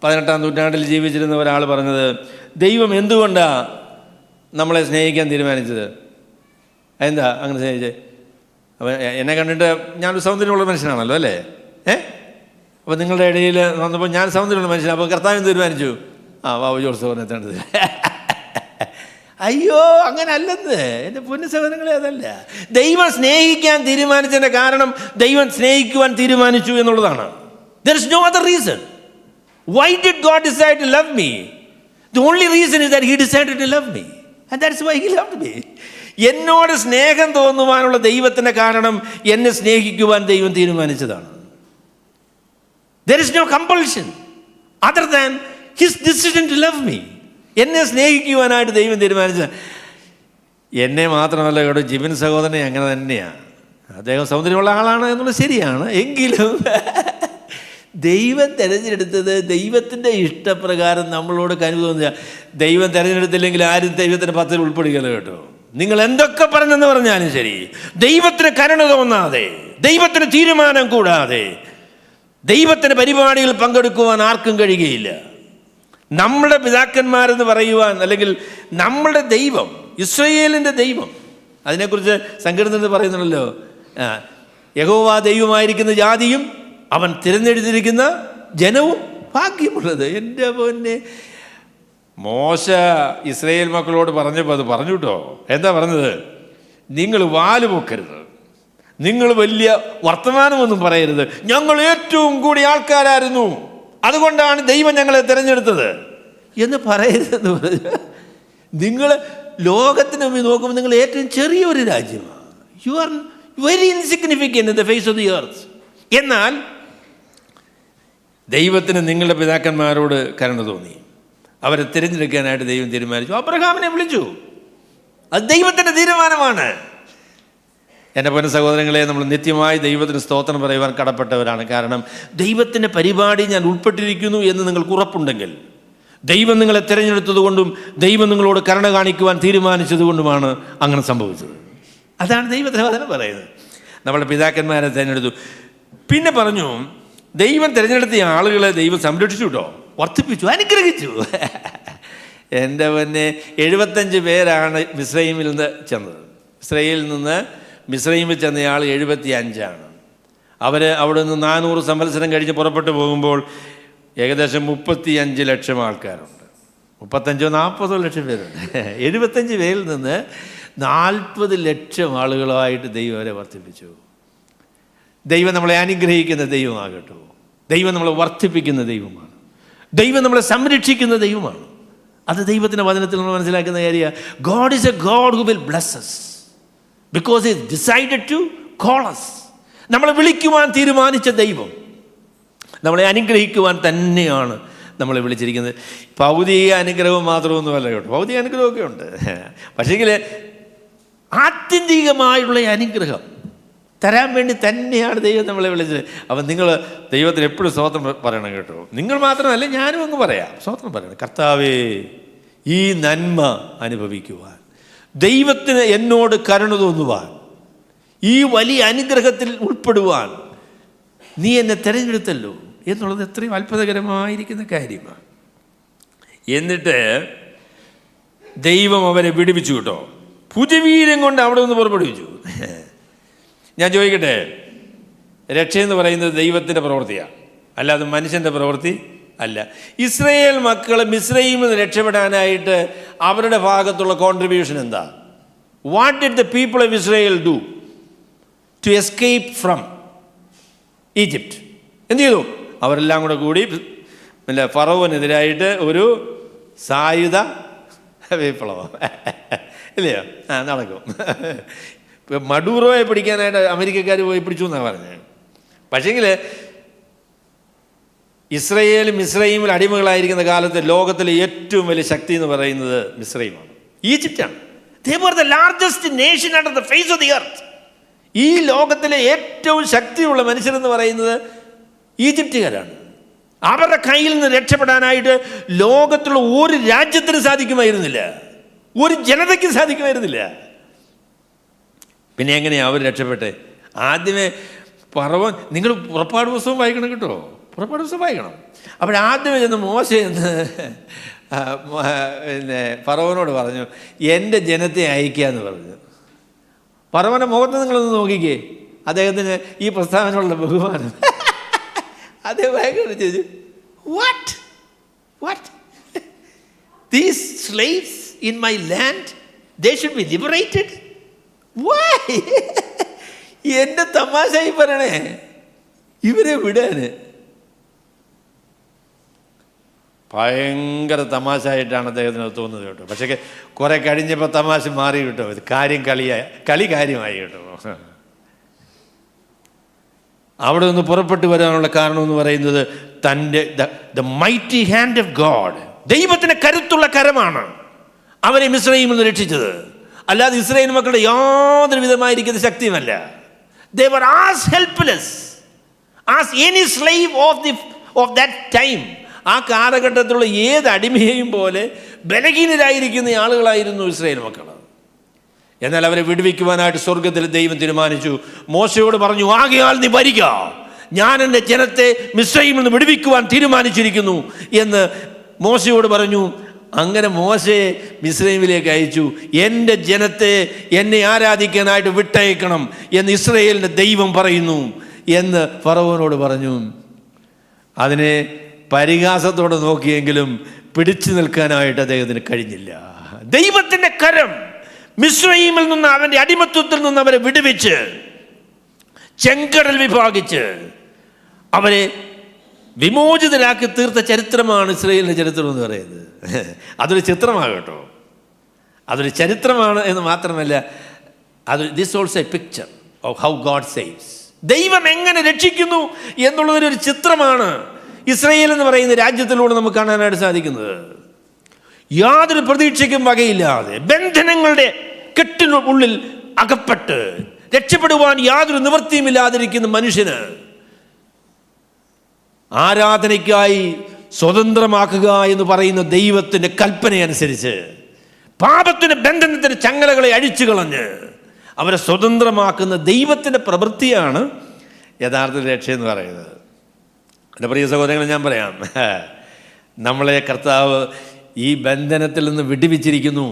18-ാം നൂറ്റാണ്ടിൽ ജീവിച്ചിരുന്ന ഒരാൾ പറഞ്ഞത്, ദൈവം എന്തുകൊണ്ടാണ് നമ്മളെ സ്നേഹിക്കാൻ തീരുമാനിച്ചത്? എന്താ അങ്ങനെ സ്നേഹിച്ചത്? അപ്പോൾ എന്നെ കണ്ടിട്ട് ഞാനൊരു സൗന്ദര്യമുള്ള മനുഷ്യനാണല്ലോ അല്ലേ? അപ്പോൾ നിങ്ങളുടെ ഇടയിൽ വന്നപ്പോൾ ഞാൻ സൗന്ദര്യമുള്ള മനുഷ്യനാണ്. അപ്പോൾ കർത്താവ് തീരുമാനിച്ചു, വാവു ജോർജ് എത്തേണ്ടത്. അയ്യോ, അങ്ങനെ അല്ലെന്ന് എൻ്റെ പൊന്നു സഹോദരങ്ങളെ, അതല്ല. ദൈവം സ്നേഹിക്കാൻ തീരുമാനിച്ചതിൻ്റെ കാരണം ദൈവം സ്നേഹിക്കുവാൻ തീരുമാനിച്ചു എന്നുള്ളതാണ്. There is no other reason. Why did God decide to love me? The only reason is that he decided to love me. And that's why he loved me. എന്നോട് സ്നേഹം തോന്നുവാനുള്ള ദൈവത്തിൻ്റെ കാരണം എന്നെ സ്നേഹിക്കുവാൻ ദൈവം തീരുമാനിച്ചതാണ്. There is no compulsion other than his decision to love me. എന്നെ സ്നേഹിക്കുവാനായിട്ട് ദൈവം തീരുമാനിച്ചത്. എന്നെ മാത്രമല്ല കേട്ടോ, ജിബിൻ സഹോദരനെ അങ്ങനെ തന്നെയാണ്. അദ്ദേഹം സൗന്ദര്യമുള്ള ആളാണ് എന്നുള്ളത് ശരിയാണ്. എങ്കിലും ദൈവം തിരഞ്ഞെടുത്തത് ദൈവത്തിൻ്റെ ഇഷ്ടപ്രകാരം നമ്മളോട് കനിവ് തോന്നുക. ദൈവം തിരഞ്ഞെടുത്തില്ലെങ്കിൽ ആരും ദൈവത്തിൻ്റെ പത്തിൽ ഉൾപ്പെടുകയില്ല കേട്ടോ. നിങ്ങൾ എന്തൊക്കെ പറഞ്ഞെന്ന് പറഞ്ഞാലും ശരി, ദൈവത്തിന് കരുണ തോന്നാതെ, ദൈവത്തിന് തീരുമാനം കൂടാതെ ദൈവത്തിൻ്റെ പരിപാടികൾ പങ്കെടുക്കുവാൻ ആർക്കും കഴിയുകയില്ല. നമ്മുടെ പിതാക്കന്മാരെന്ന് പറയുവാൻ, അല്ലെങ്കിൽ നമ്മുടെ ദൈവം, ഇസ്രായേലിൻ്റെ ദൈവം, അതിനെക്കുറിച്ച് സങ്കീർത്തനത്തിൽ പറയുന്നുണ്ടല്ലോ, യഹോവ ദൈവമായിരിക്കുന്ന ജാതിയും അവൻ തിരഞ്ഞെടുത്തിരിക്കുന്ന ജനവും ഭാഗ്യമുള്ളത്. എൻ്റെ പൊന്നെ, മോശ ഇസ്രായേൽ മക്കളോട് പറഞ്ഞപ്പോൾ അത് പറഞ്ഞു കേട്ടോ. എന്താ പറഞ്ഞത്? നിങ്ങൾ വാല് പൊക്കരുത്, നിങ്ങൾ വലിയ വർത്തമാനമൊന്നും പറയരുത്, ഞങ്ങൾ ഏറ്റവും കൂടിയ ആൾക്കാരായിരുന്നു, അതുകൊണ്ടാണ് ദൈവം ഞങ്ങളെ തിരഞ്ഞെടുത്തത് എന്ന് പറയരുതെന്ന് പറഞ്ഞു. നിങ്ങൾ ലോകത്തിന് മുമ്പിൽ നോക്കുമ്പോൾ നിങ്ങൾ ഏറ്റവും ചെറിയൊരു രാജ്യമാണ്. You are very insignificant in the face of the earth. എന്നാൽ ദൈവത്തിന് നിങ്ങളുടെ പിതാക്കന്മാരോട് കരുണ തോന്നി, അവരെ തിരഞ്ഞെടുക്കാനായിട്ട് ദൈവം തീരുമാനിച്ചു. അബ്രഹാമിനെ വിളിച്ചു. അത് ദൈവത്തിൻ്റെ തീരുമാനമാണ്. എൻ്റെ പൊന്ന സഹോദരങ്ങളെ, നമ്മൾ നിത്യമായി ദൈവത്തിന് സ്തോത്രം പറയുവാൻ കടപ്പെട്ടവരാണ്. കാരണം ദൈവത്തിൻ്റെ പരിപാടി ഞാൻ ഉൾപ്പെട്ടിരിക്കുന്നു എന്ന് നിങ്ങൾക്ക് ഉറപ്പുണ്ടെങ്കിൽ, ദൈവം നിങ്ങളെ തിരഞ്ഞെടുത്തതുകൊണ്ടും ദൈവം നിങ്ങളോട് കരുണ കാണിക്കുവാൻ തീരുമാനിച്ചതുകൊണ്ടുമാണ് അങ്ങനെ സംഭവിച്ചത്. അതാണ് ദൈവത്തിൻ്റെ വചനം പറയുന്നത്. നമ്മുടെ പിതാക്കന്മാരെ തിരഞ്ഞെടുത്തു. പിന്നെ പറഞ്ഞു, ദൈവം തിരഞ്ഞെടുത്ത ആളുകളെ ദൈവം സംരക്ഷിച്ചു കേട്ടോ, വർദ്ധിപ്പിച്ചു, അനുഗ്രഹിച്ചു. എൻ്റെ പൊന്നെ, 75 പേരാണ് മിസ്രൈമിൽ നിന്ന് ചെന്നത്. ഇസ്രായേലിൽ നിന്ന് മിസ്രൈമിൽ ചെന്നയാൾ 75ആണ്. അവർ അവിടെ നിന്ന് 400 സംവത്സരം കഴിഞ്ഞ് പുറപ്പെട്ടു പോകുമ്പോൾ ഏകദേശം 35 ലക്ഷം ആൾക്കാരുണ്ട്. 35-40 ലക്ഷം പേരുണ്ട്. 75 പേരിൽ നിന്ന് 40 ലക്ഷം ആളുകളായിട്ട് ദൈവം അവരെ വർദ്ധിപ്പിച്ചു. ദൈവം നമ്മളെ അനുഗ്രഹിക്കുന്ന ദൈവമാകട്ടോ, ദൈവം നമ്മളെ വർദ്ധിപ്പിക്കുന്ന ദൈവമാണ്, ദൈവം നമ്മളെ സംരക്ഷിക്കുന്ന ദൈവമാണ്. അത് ദൈവത്തിൻ്റെ വചനത്തിൽ നമ്മൾ മനസ്സിലാക്കുന്ന കാര്യമാണ്. God is A God who will bless us because he decided to call us. നമ്മളെ വിളിക്കുവാൻ തീരുമാനിച്ച ദൈവം നമ്മളെ അനുഗ്രഹിക്കുവാൻ തന്നെയാണ് നമ്മളെ വിളിച്ചിരിക്കുന്നത്. ഭൗതിക അനുഗ്രഹം മാത്രമൊന്നുമല്ല കേട്ടോ, ഭൗതിക അനുഗ്രഹമൊക്കെ ഉണ്ട്. പക്ഷേങ്കിൽ ആത്യന്തികമായുള്ള അനുഗ്രഹം തരാൻ വേണ്ടി തന്നെയാണ് ദൈവം നമ്മളെ വിളിച്ചത്. അപ്പം നിങ്ങൾ ദൈവത്തിന് എപ്പോഴും സ്തോത്രം പറയണം കേട്ടോ. നിങ്ങൾ മാത്രമല്ല, ഞാനും അങ്ങ് പറയാം, സ്തോത്രം പറയണം. കർത്താവേ, ഈ നന്മ അനുഭവിക്കുവാൻ, ദൈവത്തിന് എന്നോട് കരുണ തോന്നുവാൻ, ഈ വലിയ അനുഗ്രഹത്തിൽ ഉൾപ്പെടുവാൻ നീ എന്നെ തിരഞ്ഞെടുത്തല്ലോ എന്നുള്ളത് എത്രയും അത്ഭുതകരമായിരിക്കുന്ന കാര്യമാണ്. എന്നിട്ട് ദൈവം അവരെ വിടുവിച്ചു കേട്ടോ. ഭുജവീരം കൊണ്ട് അവിടെ നിന്ന് പുറപ്പെടുവിച്ചു. ഞാൻ ചോദിക്കട്ടെ, രക്ഷയെന്ന് പറയുന്നത് ദൈവത്തിൻ്റെ പ്രവൃത്തിയാണ്, അല്ലാതെ മനുഷ്യൻ്റെ പ്രവൃത്തി അല്ല. ഇസ്രായേൽ മക്കൾ മിസ്രൈമിൽ നിന്ന് രക്ഷപ്പെടാനായിട്ട് അവരുടെ ഭാഗത്തുള്ള കോൺട്രിബ്യൂഷൻ എന്താ? What did the people of Israel do to escape from Egypt? എന്ത് ചെയ്തു? അവരെല്ലാം കൂടി ഫറവോനെതിരായിട്ട് ഒരു സായുധ വിപ്ലവം ഇല്ലയോ? നടക്കും. മഡൂറോയെ പിടിക്കാനായിട്ട് അമേരിക്കക്കാർ പോയി പിടിച്ചു എന്നാണ് പറഞ്ഞത്. പക്ഷേങ്കിൽ മിസ്രൈമിൽ അടിമകളായിരിക്കുന്ന കാലത്ത് ലോകത്തിലെ ഏറ്റവും വലിയ ശക്തി എന്ന് പറയുന്നത് മിസ്രൈമാണ്, ഈജിപ്റ്റാണ്. They were the largest nation under the face of the earth. ഈ ലോകത്തിലെ ഏറ്റവും ശക്തിയുള്ള മനുഷ്യരെന്ന് പറയുന്നത് ഈജിപ്തുകാരാണ്. അവരുടെ കയ്യിൽ നിന്ന് രക്ഷപ്പെടാനായിട്ട് ലോകത്തുള്ള ഒരു രാജ്യത്തിന് സാധിക്കുമായിരുന്നില്ല, ഒരു ജനതയ്ക്ക് സാധിക്കുമായിരുന്നില്ല. പിന്നെ എങ്ങനെയാണ് അവർ രക്ഷപ്പെട്ടെ? ആദ്യമേ ഫറവോൻ, നിങ്ങൾ പുറപ്പാട് പുസ്തകം വായിക്കണം കേട്ടോ, പുറപ്പാട് പുസ്തകം വായിക്കണം. അപ്പോഴാദ്യമേ ചെന്ന് മോശ എന്ന് പിന്നെ ഫറവോനോട് പറഞ്ഞു, എൻ്റെ ജനത്തെ അയക്കാന്ന് പറഞ്ഞു. ഫറവോൻ്റെ മുഖത്ത് നിങ്ങളൊന്ന് നോക്കിക്കേ, അദ്ദേഹത്തിന് ഈ പ്രസ്താവനയുള്ള ബഹുമാനം. അദ്ദേഹം ഭയങ്കര ചോദിച്ചു, what these slaves in my land, they should be liberated. Why? എൻ്റെ തമാശയായി പറയണേ, ഇവരെ വിടാന്. ഭയങ്കര തമാശയായിട്ടാണ് അദ്ദേഹത്തിന് തോന്നുന്നത് കേട്ടോ. പക്ഷേ കുറെ കഴിഞ്ഞപ്പോൾ തമാശ മാറി കേട്ടോ. ഇത് കളി കാര്യമായി കേട്ടോ. അവിടെ നിന്ന് പുറപ്പെട്ടു വരാനുള്ള കാരണം എന്ന് പറയുന്നത് തൻ്റെ the mighty hand of God, ദൈവത്തിൻ്റെ കരുത്തുള്ള കരമാണ് അവനെ മിസ്രയീമിൽ നിന്ന് രക്ഷിച്ചത്. അല്ലാതെ ഇസ്രായേൽ മക്കളുടെ യാതൊരു വിധമായിരിക്കുന്ന ശക്തിയുമല്ല. They were as helpless as any slave of that time. ആ കാലഘട്ടത്തിലുള്ള ഏത് അടിമയെയും പോലെ ബലഹീനരായിരിക്കുന്ന ആളുകളായിരുന്നു ഇസ്രായേൽ മക്കൾ. എന്നാൽ അവരെ വിടുവിക്കുവാനായിട്ട് സ്വർഗത്തിൽ ദൈവം തീരുമാനിച്ചു. മോശയോട് പറഞ്ഞു, ആകയാൽ നീ വരിക, ഞാൻ എൻ്റെ ജനത്തെ മിസ്രയീമിൽ നിന്ന് വിടുവിക്കുവാൻ തീരുമാനിച്ചിരിക്കുന്നു എന്ന് മോശയോട് പറഞ്ഞു. അങ്ങനെ മോശയെ മിസ്രയീമിലേക്ക് അയച്ചു. എൻ്റെ ജനത്തെ എന്നെ ആരാധിക്കാനായിട്ട് വിട്ടയക്കണം എന്ന് ഇസ്രായേലിൻ്റെ ദൈവം പറയുന്നു എന്ന് ഫറവോനോട് പറഞ്ഞു. അതിനെ പരിഹാസത്തോടെ നോക്കിയെങ്കിലും പിടിച്ചു നിൽക്കാനായിട്ട് അദ്ദേഹത്തിന് കഴിഞ്ഞില്ല. ദൈവത്തിൻ്റെ കരം മിസ്രയീമിൽ നിന്ന്, അവൻ്റെ അടിമത്വത്തിൽ നിന്ന് അവരെ വിടുവിച്ച് ചെങ്കടൽ വിഭാഗിച്ച് അവരെ വിമോചിതരാക്കി തീർത്ത ചരിത്രമാണ് ഇസ്രായേലിൻ്റെ ചരിത്രം എന്ന് പറയുന്നത്. അതൊരു ചിത്രമാണ് കേട്ടോ, അതൊരു ചരിത്രമാണ് എന്ന് മാത്രമല്ല, this also A picture of how God saves. ദൈവം എങ്ങനെ രക്ഷിക്കുന്നു എന്നുള്ളതൊരു ചിത്രമാണ് ഇസ്രായേൽ എന്ന് പറയുന്ന രാജ്യത്തിലൂടെ നമുക്ക് കാണാനായിട്ട് സാധിക്കുന്നത്. യാതൊരു പ്രതീക്ഷയ്ക്കും വകയില്ലാതെ ബന്ധനങ്ങളുടെ കെട്ടിനുള്ളിൽ അകപ്പെട്ട് രക്ഷപ്പെടുവാൻ യാതൊരു നിവൃത്തിയുമില്ലാതിരിക്കുന്ന മനുഷ്യന് ആരാധനയ്ക്കായി സ്വതന്ത്രമാക്കുക എന്ന് പറയുന്ന ദൈവത്തിൻ്റെ കൽപ്പനയനുസരിച്ച് പാപത്തിൻ്റെ ബന്ധനത്തിൻ്റെ ചങ്ങലകളെ അഴിച്ചു കളഞ്ഞ് അവരെ സ്വതന്ത്രമാക്കുന്ന ദൈവത്തിൻ്റെ പ്രവൃത്തിയാണ് യഥാർത്ഥ രക്ഷ എന്ന് പറയുന്നത്. എൻ്റെ പ്രിയ സഹോദരങ്ങളെ, ഞാൻ പറയാം, നമ്മളെ കർത്താവ് ഈ ബന്ധനത്തിൽ നിന്ന് വിടുവിച്ചിരിക്കുന്നു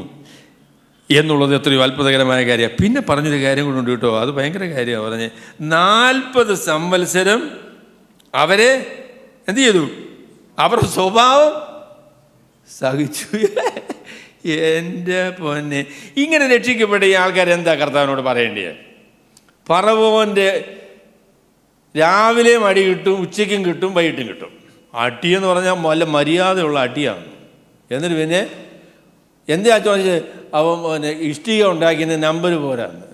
എന്നുള്ളത് എത്രയോ അത്ഭുതകരമായ കാര്യമാണ്. പിന്നെ പറഞ്ഞൊരു കാര്യം കൊണ്ടുണ്ട് കേട്ടോ, അത് ഭയങ്കര കാര്യമാണ്. പറഞ്ഞ് 40 സംവത്സരം അവരെ എന്ത് ചെയ്തു? അവരുടെ സ്വഭാവം സഹിച്ചു. എൻ്റെ പൊന്നെ, ഇങ്ങനെ രക്ഷിക്കപ്പെട്ട ഈ ആൾക്കാരെന്താ കർത്താവിനോട് പറയേണ്ടത്? ഫറവോൻ്റെ രാവിലെയും അടി കിട്ടും, ഉച്ചയ്ക്കും കിട്ടും, വൈകിട്ടും കിട്ടും. അടിയെന്ന് പറഞ്ഞാൽ വല്ല മര്യാദയുള്ള അടിയാണ്. എന്നിട്ട് പിന്നെ എന്താ ചോദിച്ചത്? അവൻ പിന്നെ ഇഷ്ടിക ഉണ്ടാക്കിയ നമ്പർ പോരാന്ന്.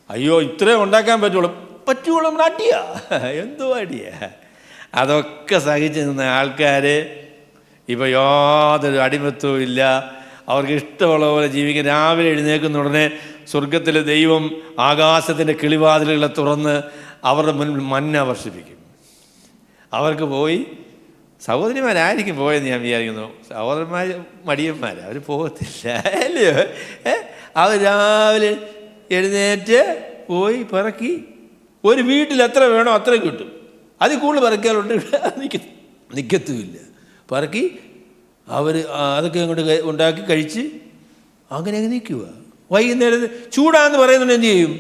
അയ്യോ, ഇത്രയും ഉണ്ടാക്കാൻ പറ്റുള്ളൂ നമ്മുടെ അടിയാ, എന്തോ അടിയാ. അതൊക്കെ സഹിച്ച് നിന്ന ആൾക്കാർ ഇപ്പോൾ യാതൊരു അടിമത്വവും ഇല്ല, അവർക്ക് ഇഷ്ടമുള്ള പോലെ ജീവിക്കാൻ. രാവിലെ എഴുന്നേക്കുന്ന ഉടനെ സ്വർഗത്തിലെ ദൈവം ആകാശത്തിൻ്റെ കിളിവാതിലുകളെ തുറന്ന് അവരുടെ മുന്നിൽ മന്ന വർഷിപ്പിക്കും. അവർക്ക് പോയി, സഹോദരിമാരായിരിക്കും പോയെന്ന് ഞാൻ വിചാരിക്കുന്നു, സഹോദരന്മാർ മടിയന്മാർ, അവർ പോകത്തില്ല അല്ലയോ. അവർ രാവിലെ എഴുന്നേറ്റ് പോയി പിറക്കി, ഒരു വീട്ടിൽ എത്ര വേണോ അത്ര കിട്ടും, അതിൽ കൂടുതൽ പറക്കാറുണ്ട്, നിൽക്കത്തുമില്ല. പറക്കി അവർ അതൊക്കെ അങ്ങോട്ട് ഉണ്ടാക്കി കഴിച്ച് അങ്ങനെ അങ്ങ് നിൽക്കുക. വൈകുന്നേരം ചൂടാന്ന് പറയുന്നുണ്ട്, എന്ത് ചെയ്യും?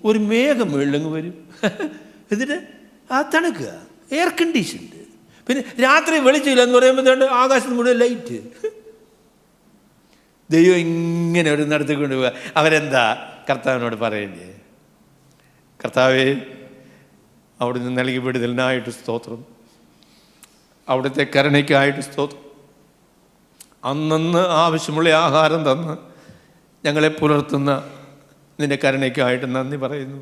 ഒരു മേഘം വെള്ളങ്ങ് വരും, എന്നിട്ട് ആ തണുക്കുക, എയർ കണ്ടീഷൻഡ്. പിന്നെ രാത്രി വെളിച്ചില്ല എന്ന് പറയുമ്പോൾ ആകാശത്ത് മുഴുവൻ ലൈറ്റ്. ദൈവം ഇങ്ങനെ ഒരു നടത്തിക്കൊണ്ട് പോവുക. അവരെന്താ കർത്താവിനോട് പറയേണ്ടത്? കർത്താവേ, അവിടുന്ന് നൽകി വിടുതലിനായിട്ട് സ്തോത്രം, അവിടുത്തെ കരുണയ്ക്കായിട്ട് സ്തോത്രം, അന്നന്ന് ആവശ്യമുള്ള ആഹാരം തന്ന് ഞങ്ങളെ പുലർത്തുന്ന നിൻ്റെ കരുണയ്ക്കായിട്ട് നന്ദി പറയുന്നു.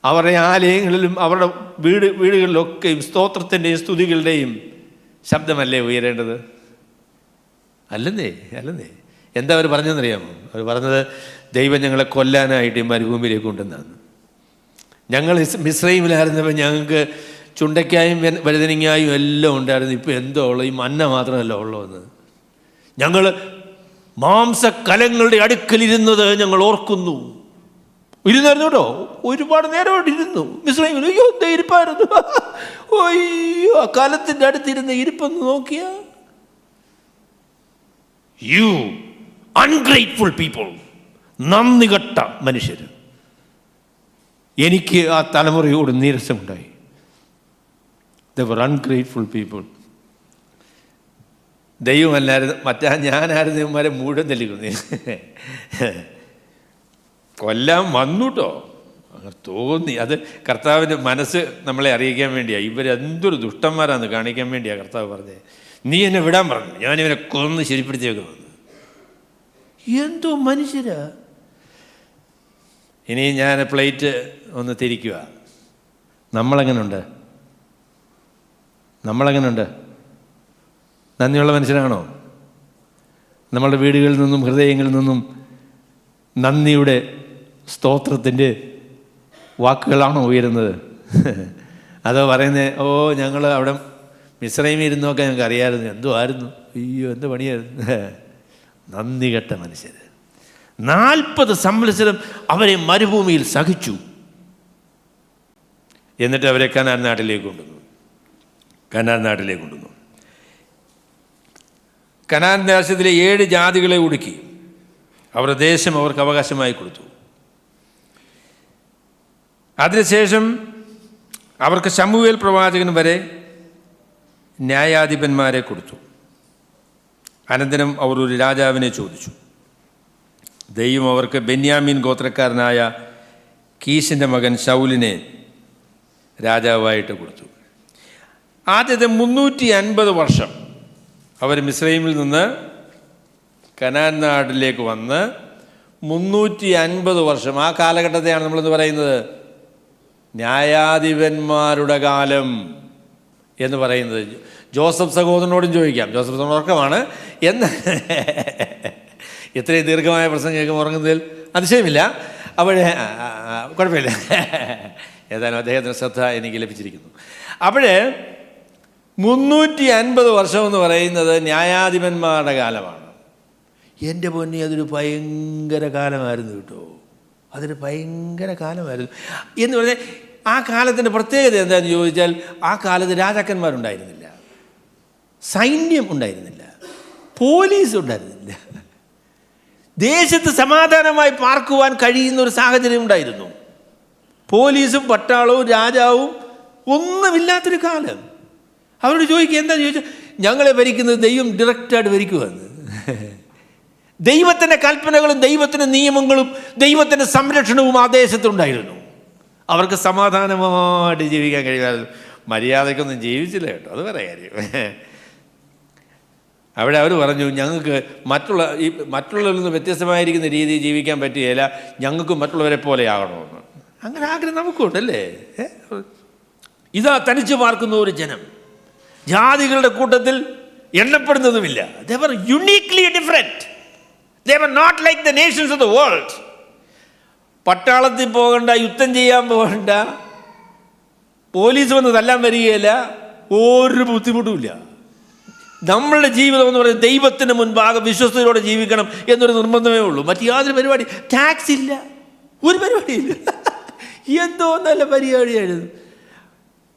അവരുടെ ആലയങ്ങളിലും അവരുടെ വീടുകളിലൊക്കെയും സ്തോത്രത്തിൻ്റെയും സ്തുതികളുടെയും ശബ്ദമല്ലേ ഉയരേണ്ടത്? അല്ലെന്നേ. എന്താ അവർ പറഞ്ഞതെന്നറിയാമോ? അവർ പറഞ്ഞത്, ദൈവം ഞങ്ങളെ കൊല്ലാനായിട്ട് ഈ മരുഭൂമിയിലേക്ക് കൊണ്ടുവന്നാണ്. ഞങ്ങൾ മിസ്രൈമിലായിരുന്നപ്പോൾ ഞങ്ങൾക്ക് ചുണ്ടയ്ക്കായും വഴുതനങ്ങായും എല്ലാം ഉണ്ടായിരുന്നു, ഇപ്പോൾ എന്തോ ഉള്ളു, ഈ മന്ന മാത്രമല്ല ഉള്ളതെന്ന്. ഞങ്ങൾ മാംസക്കലങ്ങളുടെ അടുക്കലിരുന്നത് ഞങ്ങൾ ഓർക്കുന്നു. ഇരുന്നായിരുന്നു കേട്ടോ, ഒരുപാട് നേരമായിട്ട് ഇരുന്നു മിസ്രൈമിൽ. അയ്യോ, എന്താ ഇരിപ്പായിരുന്നു! അയ്യോ, ആ കാലത്തിൻ്റെ അടുത്തിരുന്ന ഇരിപ്പൊന്ന് നോക്കിയ. യു അൺഗ്രേറ്റ്ഫുൾ പീപ്പിൾ, നന്ദി കെട്ട മനുഷ്യർ. എനിക്ക് ആ തലമുറയോട് നീരസമുണ്ടായി. They were ungrateful people. ദൈവമല്ലായിരുന്നു, ഞാനായിരുന്നു ഇവന്മാരെ മുഴുവൻ തല്ലിക്കൊന്നു. കൊല്ലാൻ വന്നു കേട്ടോ, അങ്ങനെ തോന്നി. അത് കർത്താവിൻ്റെ മനസ്സ് നമ്മളെ അറിയിക്കാൻ വേണ്ടിയാണ്. ഇവരെന്തൊരു ദുഷ്ടന്മാരാന്ന് കാണിക്കാൻ വേണ്ടിയാണ് കർത്താവ് പറഞ്ഞത്. നീ എന്നെ വിടാൻ പറഞ്ഞു, ഞാനിവനെ കൊന്ന് ശരിപ്പെടുത്തി വെക്കുന്നു. എന്തോ മനുഷ്യരാ. ഇനി ഞാൻ പ്ലേറ്റ് ഒന്ന് തിരിക്കുക. നമ്മളെങ്ങനുണ്ട്? നന്ദിയുള്ള മനുഷ്യരാണോ? നമ്മളുടെ വീടുകളിൽ നിന്നും ഹൃദയങ്ങളിൽ നിന്നും നന്ദിയുടെ സ്തോത്രത്തിൻ്റെ വാക്കുകളാണോ ഉയരുന്നത്? അതോ പറയുന്നത്, ഓ ഞങ്ങൾ അവിടെ മിസ്രൈമിൽ ഇരുന്നൊക്കെ ഞങ്ങൾക്ക് അറിയാമായിരുന്നു, എന്തോ ആയിരുന്നു, അയ്യോ എന്ത് പണിയായിരുന്നു. നന്ദി കെട്ട മനുഷ്യർ. 40 സംവത്സരം അവരെ മരുഭൂമിയിൽ സഹിച്ചു. എന്നിട്ട് അവരെ കനാൻ നാട്ടിലേക്ക് കൊണ്ടുവന്നു. കനാൻ ദേശത്തിലെ 7 ജാതികളെ ഒടുക്കി അവരുടെ ദേശം അവർക്ക് അവകാശമായി കൊടുത്തു. അതിനുശേഷം അവർക്ക് ശമൂവേൽ പ്രവാചകൻ വരെ ന്യായാധിപന്മാരെ കൊടുത്തു. അനന്തരം അവർ ഒരു രാജാവിനെ ചോദിച്ചു. ദൈവം അവർക്ക് ബെന്യാമീൻ ഗോത്രക്കാരനായ കീശിൻ്റെ മകൻ ശൗലിനെ രാജാവായിട്ട് കൊടുത്തു. ആദ്യത്തെ 350 വർഷം അവർ മിസ്രൈമിൽ നിന്ന് കനാൻ നാട്ടിലേക്ക് വന്ന് 350 വർഷം, ആ കാലഘട്ടത്തെയാണ് നമ്മളെന്ന് പറയുന്നത് ന്യായാധിപന്മാരുടെ കാലം എന്ന് പറയുന്നത്. ജോസഫ് സഹോദരനോടും ചോദിക്കാം, ജോസഫ് സഹോദരൻ ഉറക്കമാണ് എന്ന് ഇത്രയും ദീർഘമായ പ്രസംഗം കേൾക്കുമ്പോൾ ഉറങ്ങുന്നതിൽ അതിശയമില്ല. അപ്പോഴേ കുഴപ്പമില്ല, ഏതായാലും അദ്ദേഹത്തിന് ശ്രദ്ധ എനിക്ക് ലഭിച്ചിരിക്കുന്നു. അപ്പോഴേ 350 വർഷം എന്ന് പറയുന്നത് ന്യായാധിപന്മാരുടെ കാലമാണ്. എൻ്റെ പൊന്നി, അതൊരു ഭയങ്കര കാലമായിരുന്നു കേട്ടോ, അതൊരു ഭയങ്കര കാലമായിരുന്നു എന്ന് പറഞ്ഞാൽ ആ കാലത്തിൻ്റെ പ്രത്യേകത എന്താണെന്ന് ചോദിച്ചാൽ, ആ കാലത്ത് രാജാക്കന്മാരുണ്ടായിരുന്നില്ല, സൈന്യം ഉണ്ടായിരുന്നില്ല, പോലീസ് ഉണ്ടായിരുന്നില്ല. ദേശത്ത് സമാധാനമായി പാർക്കുവാൻ കഴിയുന്ന ഒരു സാഹചര്യം ഉണ്ടായിരുന്നു. പോലീസും പട്ടാളവും രാജാവും ഒന്നുമില്ലാത്തൊരു കാലം. അവരോട് ചോദിക്കുക, എന്താണെന്ന് ചോദിച്ചാൽ, ഞങ്ങളെ ഭരിക്കുന്നത് ദൈവം ഡയറക്റ്റായിട്ട് ഭരിക്കുവാന്ന്. ദൈവത്തിൻ്റെ കൽപ്പനകളും ദൈവത്തിൻ്റെ നിയമങ്ങളും ദൈവത്തിൻ്റെ സംരക്ഷണവും ആ ദേശത്തുണ്ടായിരുന്നു. അവർക്ക് സമാധാനമായിട്ട് ജീവിക്കാൻ കഴിയുമായിരുന്നു. മര്യാദയ്ക്കൊന്നും ജീവിച്ചില്ല കേട്ടോ, അത് വേറെ കാര്യം. അവിടെ അവർ പറഞ്ഞു, ഞങ്ങൾക്ക് മറ്റുള്ളവരിൽ നിന്ന് വ്യത്യസ്തമായിരിക്കുന്ന രീതിയിൽ ജീവിക്കാൻ പറ്റുകയില്ല, ഞങ്ങൾക്ക് മറ്റുള്ളവരെ പോലെ ആകണമെന്ന്. അങ്ങനെ ആഗ്രഹം നമുക്കുണ്ടല്ലേ? ഇതാ തനിച്ച് പാർക്കുന്ന ഒരു ജനം, ജാതികളുടെ കൂട്ടത്തിൽ എണ്ണപ്പെടുന്നതുമില്ല. They were uniquely different. They were not like the nations of the world. പട്ടാളത്തിൽ പോകണ്ട, യുദ്ധം ചെയ്യാൻ പോകണ്ട, പോലീസ് വന്ന് തല്ലാൻ വരികയില്ല, ഒരു ബുദ്ധിമുട്ടുമില്ല. നമ്മളുടെ ജീവിതം എന്ന് പറയുന്നത് ദൈവത്തിന് മുൻപാകെ വിശ്വസ്തയോടെ ജീവിക്കണം എന്നൊരു നിർബന്ധമേ ഉള്ളൂ. മറ്റു യാതൊരു പരിപാടി, ടാക്സ് ഇല്ല, ഒരു പരിപാടിയില്ല. എന്തോ നല്ല പരിപാടിയായിരുന്നു.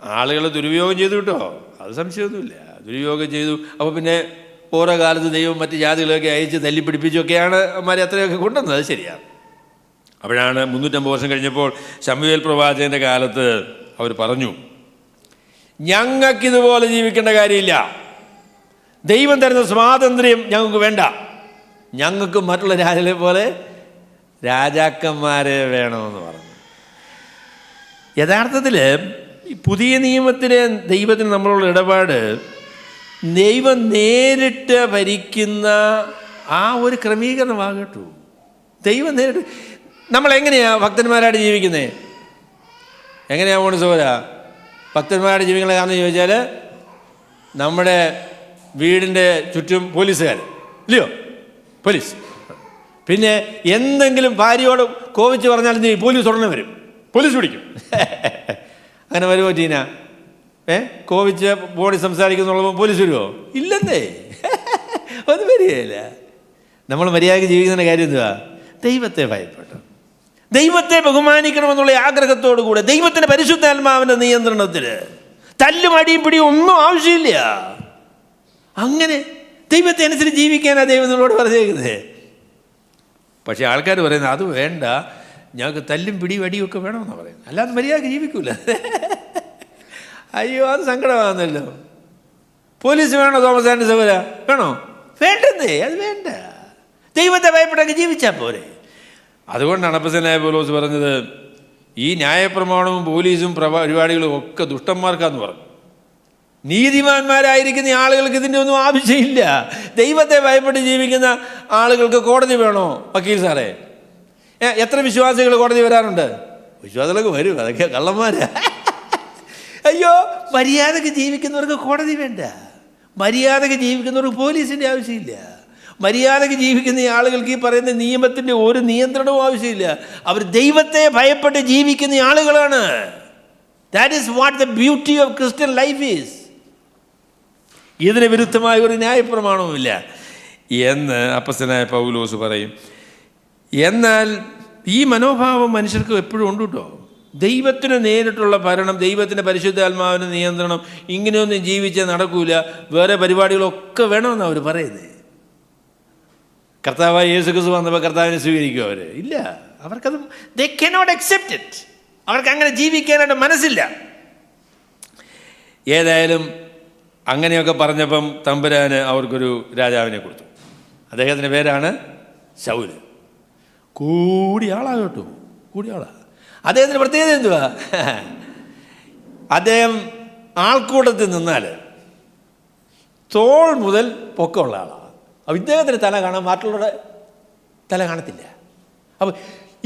ആളുകൾ ദുരുപയോഗം ചെയ്തു കേട്ടോ, അത് സംശയമൊന്നുമില്ല, ദുരുപയോഗം ചെയ്തു. അപ്പോൾ പിന്നെ ഓരോ കാലത്ത് ദൈവം മറ്റ് ജാതികളൊക്കെ അയച്ച് തല്ലിപ്പിടിപ്പിച്ചൊക്കെയാണ് അവന്മാരെ അത്രയൊക്കെ കൊണ്ടുവന്നത്, അത് ശരിയാണ്. അപ്പോഴാണ് 350 വർഷം കഴിഞ്ഞപ്പോൾ ശമൂവേൽ പ്രവാചകൻ്റെ കാലത്ത് അവർ പറഞ്ഞു, ഞങ്ങൾക്കിതുപോലെ ജീവിക്കേണ്ട കാര്യമില്ല, ദൈവം തരുന്ന സ്വാതന്ത്ര്യം ഞങ്ങൾക്ക് വേണ്ട, ഞങ്ങൾക്ക് മറ്റുള്ള രാജ്യങ്ങളെ പോലെ രാജാക്കന്മാരെ വേണമെന്ന് പറഞ്ഞു. യഥാർത്ഥത്തിൽ പുതിയ നിയമത്തിലെ ദൈവത്തിന് നമ്മളുള്ള ഇടപാട് ദൈവം നേരിട്ട് ഭരിക്കുന്ന ആ ഒരു ക്രമീകരണമാകട്ടു. ദൈവം നേരിട്ട് നമ്മളെങ്ങനെയാണ് ഭക്തന്മാരായിട്ട് ജീവിക്കുന്നത്? എങ്ങനെയാണ് പോണ സോര ഭക്തന്മാരായിട്ട് ജീവിക്കുന്നത്? കാരണം ചോദിച്ചാൽ നമ്മുടെ വീടിൻ്റെ ചുറ്റും പോലീസുകാർ ഇല്ലയോ, പോലീസ്. പിന്നെ എന്തെങ്കിലും ഭാര്യയോട് കോപിച്ച് പറഞ്ഞാൽ പോലീസ് ഉടനെ വരും, പോലീസ് പിടിക്കും. അങ്ങനെ വരുമോ ടീന? കോപിച്ച് ബോഡി സംസാരിക്കുന്നുള്ളപ്പോൾ പോലീസ് വരുമോ? ഇല്ലെന്നേ, ഒന്നും വരികയില്ല. നമ്മൾ മര്യാദയ്ക്ക് ജീവിക്കുന്ന കാര്യം എന്തുവാ? ദൈവത്തെ ഭയപ്പെട്ടു, ദൈവത്തെ ബഹുമാനിക്കണമെന്നുള്ള ആഗ്രഹത്തോടു കൂടെ, ദൈവത്തിൻ്റെ പരിശുദ്ധാത്മാവിൻ്റെ നിയന്ത്രണത്തിൽ തല്ലും അടിയും പിടിയും ഒന്നും ആവശ്യമില്ല. അങ്ങനെ ദൈവത്തെ അനുസരിച്ച് ജീവിക്കാനാണ് ദൈവം നമ്മളോട് പറഞ്ഞേക്കുന്നത്. പക്ഷേ ആൾക്കാർ പറയുന്നത് അത് വേണ്ട, ഞങ്ങൾക്ക് തല്ലും പിടിയും അടിയൊക്കെ വേണമെന്നാണ് പറയുന്നത്, അല്ലാതെ മര്യാദയ്ക്ക് ജീവിക്കൂല. അയ്യോ, അത് സങ്കടമാണെന്നല്ലോ. പോലീസ് വേണോ തോമസ് ആൻഡ് സഹോദര? വേണോ? വേണ്ടെന്നേ, അത് വേണ്ട. ദൈവത്തെ ഭയപ്പെട്ടൊക്കെ ജീവിച്ചാൽ പോരെ. അതുകൊണ്ടാണ് അപ്പോസ്തലനായ പൗലോസ് പറഞ്ഞത്, ഈ ന്യായപ്രമാണവും പോലീസും പരിപാടികളും ഒക്കെ ദുഷ്ടന്മാർക്കാന്ന് പറഞ്ഞു. നീതിമാന്മാരായിരിക്കുന്ന ആളുകൾക്ക് ഇതിൻ്റെ ഒന്നും ആവശ്യമില്ല. ദൈവത്തെ ഭയപ്പെട്ട് ജീവിക്കുന്ന ആളുകൾക്ക് കോടതി വേണോ? വക്കീൽ സാറേ, എത്ര വിശ്വാസികൾ കോടതി വരാറുണ്ട്? വിശ്വാസികളൊക്കെ വരും, അതൊക്കെ കള്ളന്മാരാ. അയ്യോ, മര്യാദക്ക് ജീവിക്കുന്നവർക്ക് കോടതി വേണ്ട. മര്യാദക്ക് ജീവിക്കുന്നവർക്ക് പോലീസിൻ്റെ ആവശ്യമില്ല. മര്യാദക്ക് ജീവിക്കുന്ന ആളുകൾക്ക് ഈ പറയുന്ന നിയമത്തിൻ്റെ ഒരു നിയന്ത്രണവും ആവശ്യമില്ല. അവർ ദൈവത്തെ ഭയപ്പെട്ട് ജീവിക്കുന്ന ആളുകളാണ്. That is what the beauty of Christian life is. ഇതിന് വിരുദ്ധമായ ഒരു ന്യായപ്രമാണവുമില്ല എന്ന് അപ്പോസ്തലനായ പൗലോസ് പറയും. എന്നാൽ ഈ മനോഭാവം മനുഷ്യർക്ക് എപ്പോഴും ഉണ്ട് കേട്ടോ. ദൈവത്തിന് നേരിട്ടുള്ള ഭരണം, ദൈവത്തിൻ്റെ പരിശുദ്ധാത്മാവിൻ്റെ നിയന്ത്രണം, ഇങ്ങനെയൊന്നും ജീവിച്ചാൽ നടക്കൂല, വേറെ പരിപാടികളൊക്കെ വേണമെന്നാണ് അവർ പറയുന്നത്. കർത്താവായ യേശു ക്രിസ്തു വന്നപ്പോൾ കർത്താവിനെ സ്വീകരിക്കും അവർ? ഇല്ല. അവർക്കത് they cannot accept it. അവർക്ക് അങ്ങനെ ജീവിക്കാനായിട്ട് മനസ്സില്ല. ഏതായാലും അങ്ങനെയൊക്കെ പറഞ്ഞപ്പം തമ്പുരാന് അവർക്കൊരു രാജാവിനെ കൊടുത്തു. അദ്ദേഹത്തിൻ്റെ പേരാണ് ശൗല്. കൂടിയ ആളാണ് കേട്ടോ, കൂടിയ ആളാണ്. അദ്ദേഹത്തിൻ്റെ പ്രത്യേകത എന്തുവാ? അദ്ദേഹം ആൾക്കൂട്ടത്തിൽ നിന്നാൽ തോൾ മുതൽ പൊക്കമുള്ള ആളാണ്. അപ്പോൾ ഇദ്ദേഹത്തിൻ്റെ തല കാണാൻ മറ്റുള്ളവരുടെ തല കാണത്തില്ല. അപ്പോൾ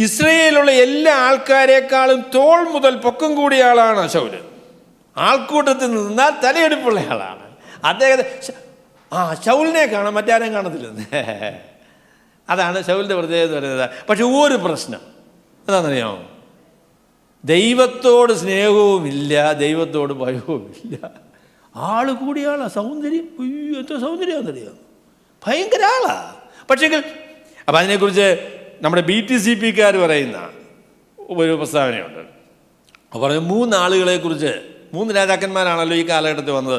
ഇസ്രയേലിലുള്ള എല്ലാ ആൾക്കാരെക്കാളും തോൾ മുതൽ പൊക്കം കൂടിയ ആളാണ് ശൗല്. ആൾക്കൂട്ടത്തിൽ നിന്നാൽ തലയെടുപ്പുള്ള ആളാണ് അദ്ദേഹത്തെ. ശൗലിനെ കാണാൻ മറ്റാരും കാണത്തില്ലെന്ന്. അതാണ് ശൗലിൻ്റെ പ്രത്യേകത പറയുന്നത്. പക്ഷെ ഒരു പ്രശ്നം എന്താണെന്നറിയാമോ? ദൈവത്തോട് സ്നേഹവുമില്ല, ദൈവത്തോട് ഭയവുമില്ല. ആള് കൂടിയ ആളാണ്. സൗന്ദര്യം, എത്ര സൗന്ദര്യമാണെന്നറിയാം, ഭയങ്കര ആളാ. പക്ഷേ അപ്പം അതിനെക്കുറിച്ച് നമ്മുടെ BTCPക്കാർ പറയുന്ന ഒരു പ്രസ്താവനയുണ്ട്. പറഞ്ഞ 3 ആളുകളെക്കുറിച്ച്, 3 രാജാക്കന്മാരാണല്ലോ ഈ കാലഘട്ടത്തിൽ വന്നത്.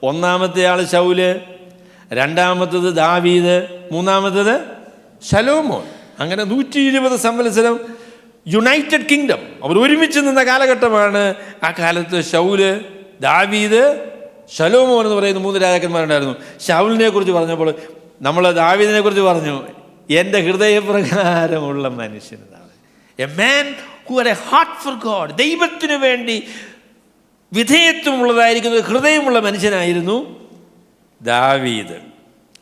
ഒന്നാമത്തെ ആൾ ശൗല്, രണ്ടാമത്തത് ദാവീദ്, മൂന്നാമത്തത് ശലോമോൻ. അങ്ങനെ 120 സംവത്സരം യുണൈറ്റഡ് കിങ്ഡം അവർ ഒരുമിച്ച് നിന്ന കാലഘട്ടമാണ്. ആ കാലത്ത് ശൗല്, ദാവീദ്, ശലോമോൻ എന്ന് പറയുന്ന 3 രാജാക്കന്മാരുണ്ടായിരുന്നു. ശൗലിനെ കുറിച്ച് പറഞ്ഞപ്പോൾ നമ്മൾ ദാവീദിനെ കുറിച്ച് പറഞ്ഞു, എൻ്റെ ഹൃദയപ്രകാരമുള്ള മനുഷ്യനാണ്. A man who had a heart for God. ദൈവത്തിനു വേണ്ടി വിധേയത്വമുള്ളതായിരിക്കുന്ന ഹൃദയമുള്ള മനുഷ്യനായിരുന്നു ദാവീദ്.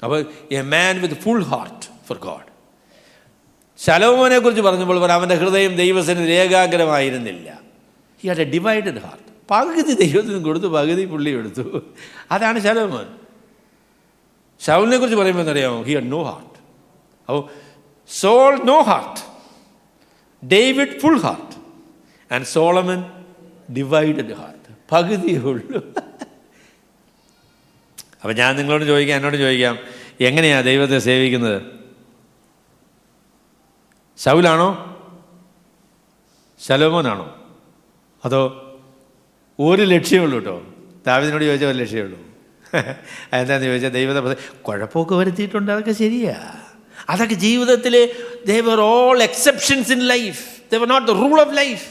അപ്പോൾ a man with full heart for God. ശലോമോനെ കുറിച്ച് പറഞ്ഞപ്പോൾ അവൻ്റെ ഹൃദയം ദൈവസന്നിധിയിൽ ഏകാഗ്രമായിരുന്നില്ല. He had a divided heart. പകുതി ദൈവത്തിനും കൊടുത്തു, പകുതി പുള്ളി എടുത്തു. അതാണ് ശലോമോൻ. ശൗലിനെ കുറിച്ച് പറയുമ്പോൾ എന്നറിയാമോ? He had no heart. അപ്പോൾ Saul no heart, David full heart, and Solomon divided heart. പകുതിയേ ഉള്ളൂ. അപ്പം ഞാൻ നിങ്ങളോട് ചോദിക്കാം, എന്നോട് ചോദിക്കാം, എങ്ങനെയാണ് ദൈവത്തെ സേവിക്കുന്നത്? ശൗലാണോ, ശലോമോനാണോ? അതോ ഒരു ലക്ഷ്യമുള്ളൂ കേട്ടോ. ദാവീദിനോട് ചോദിച്ചാൽ ഒരു ലക്ഷ്യമുള്ളൂ. അതെന്താണെന്ന് ചോദിച്ചാൽ ദൈവത്തെ കുഴപ്പമൊക്കെ വരുത്തിയിട്ടുണ്ട്, അതൊക്കെ ശരിയാ. അതൊക്കെ ജീവിതത്തിൽ they were all exceptions in life, they were not the rule of life.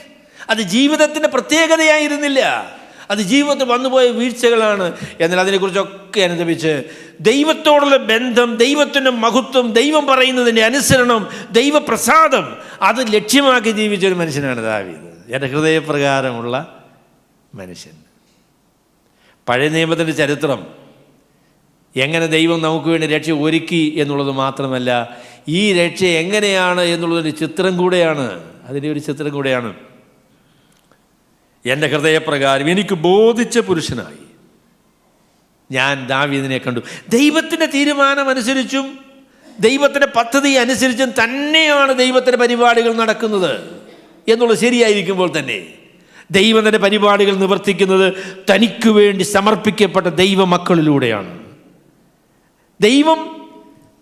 അത് ജീവിതത്തിൻ്റെ പ്രത്യേകതയായിരുന്നില്ല, അത് ജീവിതത്തിൽ വന്നുപോയ വീഴ്ചകളാണ്. എന്നാൽ അതിനെക്കുറിച്ചൊക്കെ അനുദപിച്ച് ദൈവത്തോടുള്ള ബന്ധം, ദൈവത്തിൻ്റെ മഹത്വം, ദൈവം പറയുന്നതിൻ്റെ അനുസരണം, ദൈവപ്രസാദം, അത് ലക്ഷ്യമാക്കി ജീവിച്ചൊരു മനുഷ്യനാണ് ദാവീദ്. എൻ്റെ ഹൃദയപ്രകാരമുള്ള മനുഷ്യൻ. പഴയ നിയമത്തിൻ്റെ ചരിത്രം എങ്ങനെ ദൈവം നമുക്ക് വേണ്ടി രക്ഷ ഒരുക്കി എന്നുള്ളത് മാത്രമല്ല, ഈ രക്ഷ എങ്ങനെയാണ് എന്നുള്ളതൊരു ചിത്രം കൂടെയാണ്. അതിൻ്റെ ഒരു ചിത്രം കൂടെയാണ്. എൻ്റെ ഹൃദയപ്രകാരം എനിക്ക് ബോധിച്ച പുരുഷനായി ഞാൻ ദാവീദിനെ കണ്ടു. ദൈവത്തിൻ്റെ തീരുമാനമനുസരിച്ചും ദൈവത്തിൻ്റെ പദ്ധതി അനുസരിച്ചും തന്നെയാണ് ദൈവത്തിൻ്റെ പരിപാടികൾ നടക്കുന്നത് എന്നുള്ളത് ശരിയായിരിക്കുമ്പോൾ തന്നെ ദൈവം തൻ്റെ പരിപാടികൾ നിവർത്തിക്കുന്നത് തനിക്ക് വേണ്ടി സമർപ്പിക്കപ്പെട്ട ദൈവമക്കളിലൂടെയാണ്. ദൈവം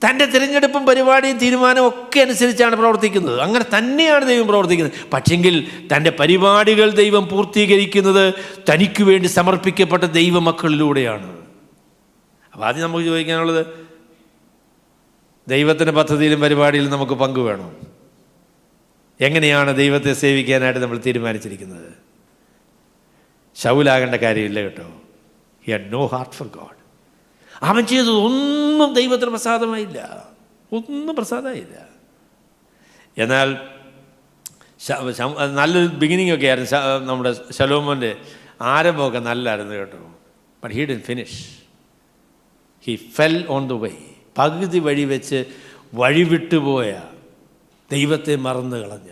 തൻ്റെ തിരഞ്ഞെടുപ്പും പരിപാടിയും തീരുമാനവും ഒക്കെ അനുസരിച്ചാണ് പ്രവർത്തിക്കുന്നത്. അങ്ങനെ തന്നെയാണ് ദൈവം പ്രവർത്തിക്കുന്നത്. പക്ഷെങ്കിൽ തൻ്റെ പരിപാടികൾ ദൈവം പൂർത്തീകരിക്കുന്നത് തനിക്ക് വേണ്ടി സമർപ്പിക്കപ്പെട്ട ദൈവമക്കളിലൂടെയാണ്. അപ്പോൾ ആദ്യം നമുക്ക് ചോദിക്കാനുള്ളത്, ദൈവത്തിൻ്റെ പദ്ധതിയിലും പരിപാടിയിലും നമുക്ക് പങ്കുവേണം. എങ്ങനെയാണ് ദൈവത്തെ സേവിക്കാനായിട്ട് നമ്മൾ തീരുമാനിച്ചിരിക്കുന്നത്? ശൗലാകേണ്ട കാര്യമില്ല കേട്ടോ. He had no heart for God. അവൻ ചെയ്തതൊന്നും ദൈവത്തിന് പ്രസാദമായില്ല, ഒന്നും പ്രസാദമായില്ല. എന്നാൽ നല്ലൊരു ബിഗിനിങ് ഒക്കെ ആയിരുന്നു നമ്മുടെ ശലോമോൻ്റെ ആരംഭമൊക്കെ നല്ലായിരുന്നു കേട്ടോ. But he didn't finish. He fell on the way. പകുതി വഴി വെച്ച് വഴിവിട്ടുപോയ, ദൈവത്തെ മറന്നു കളഞ്ഞ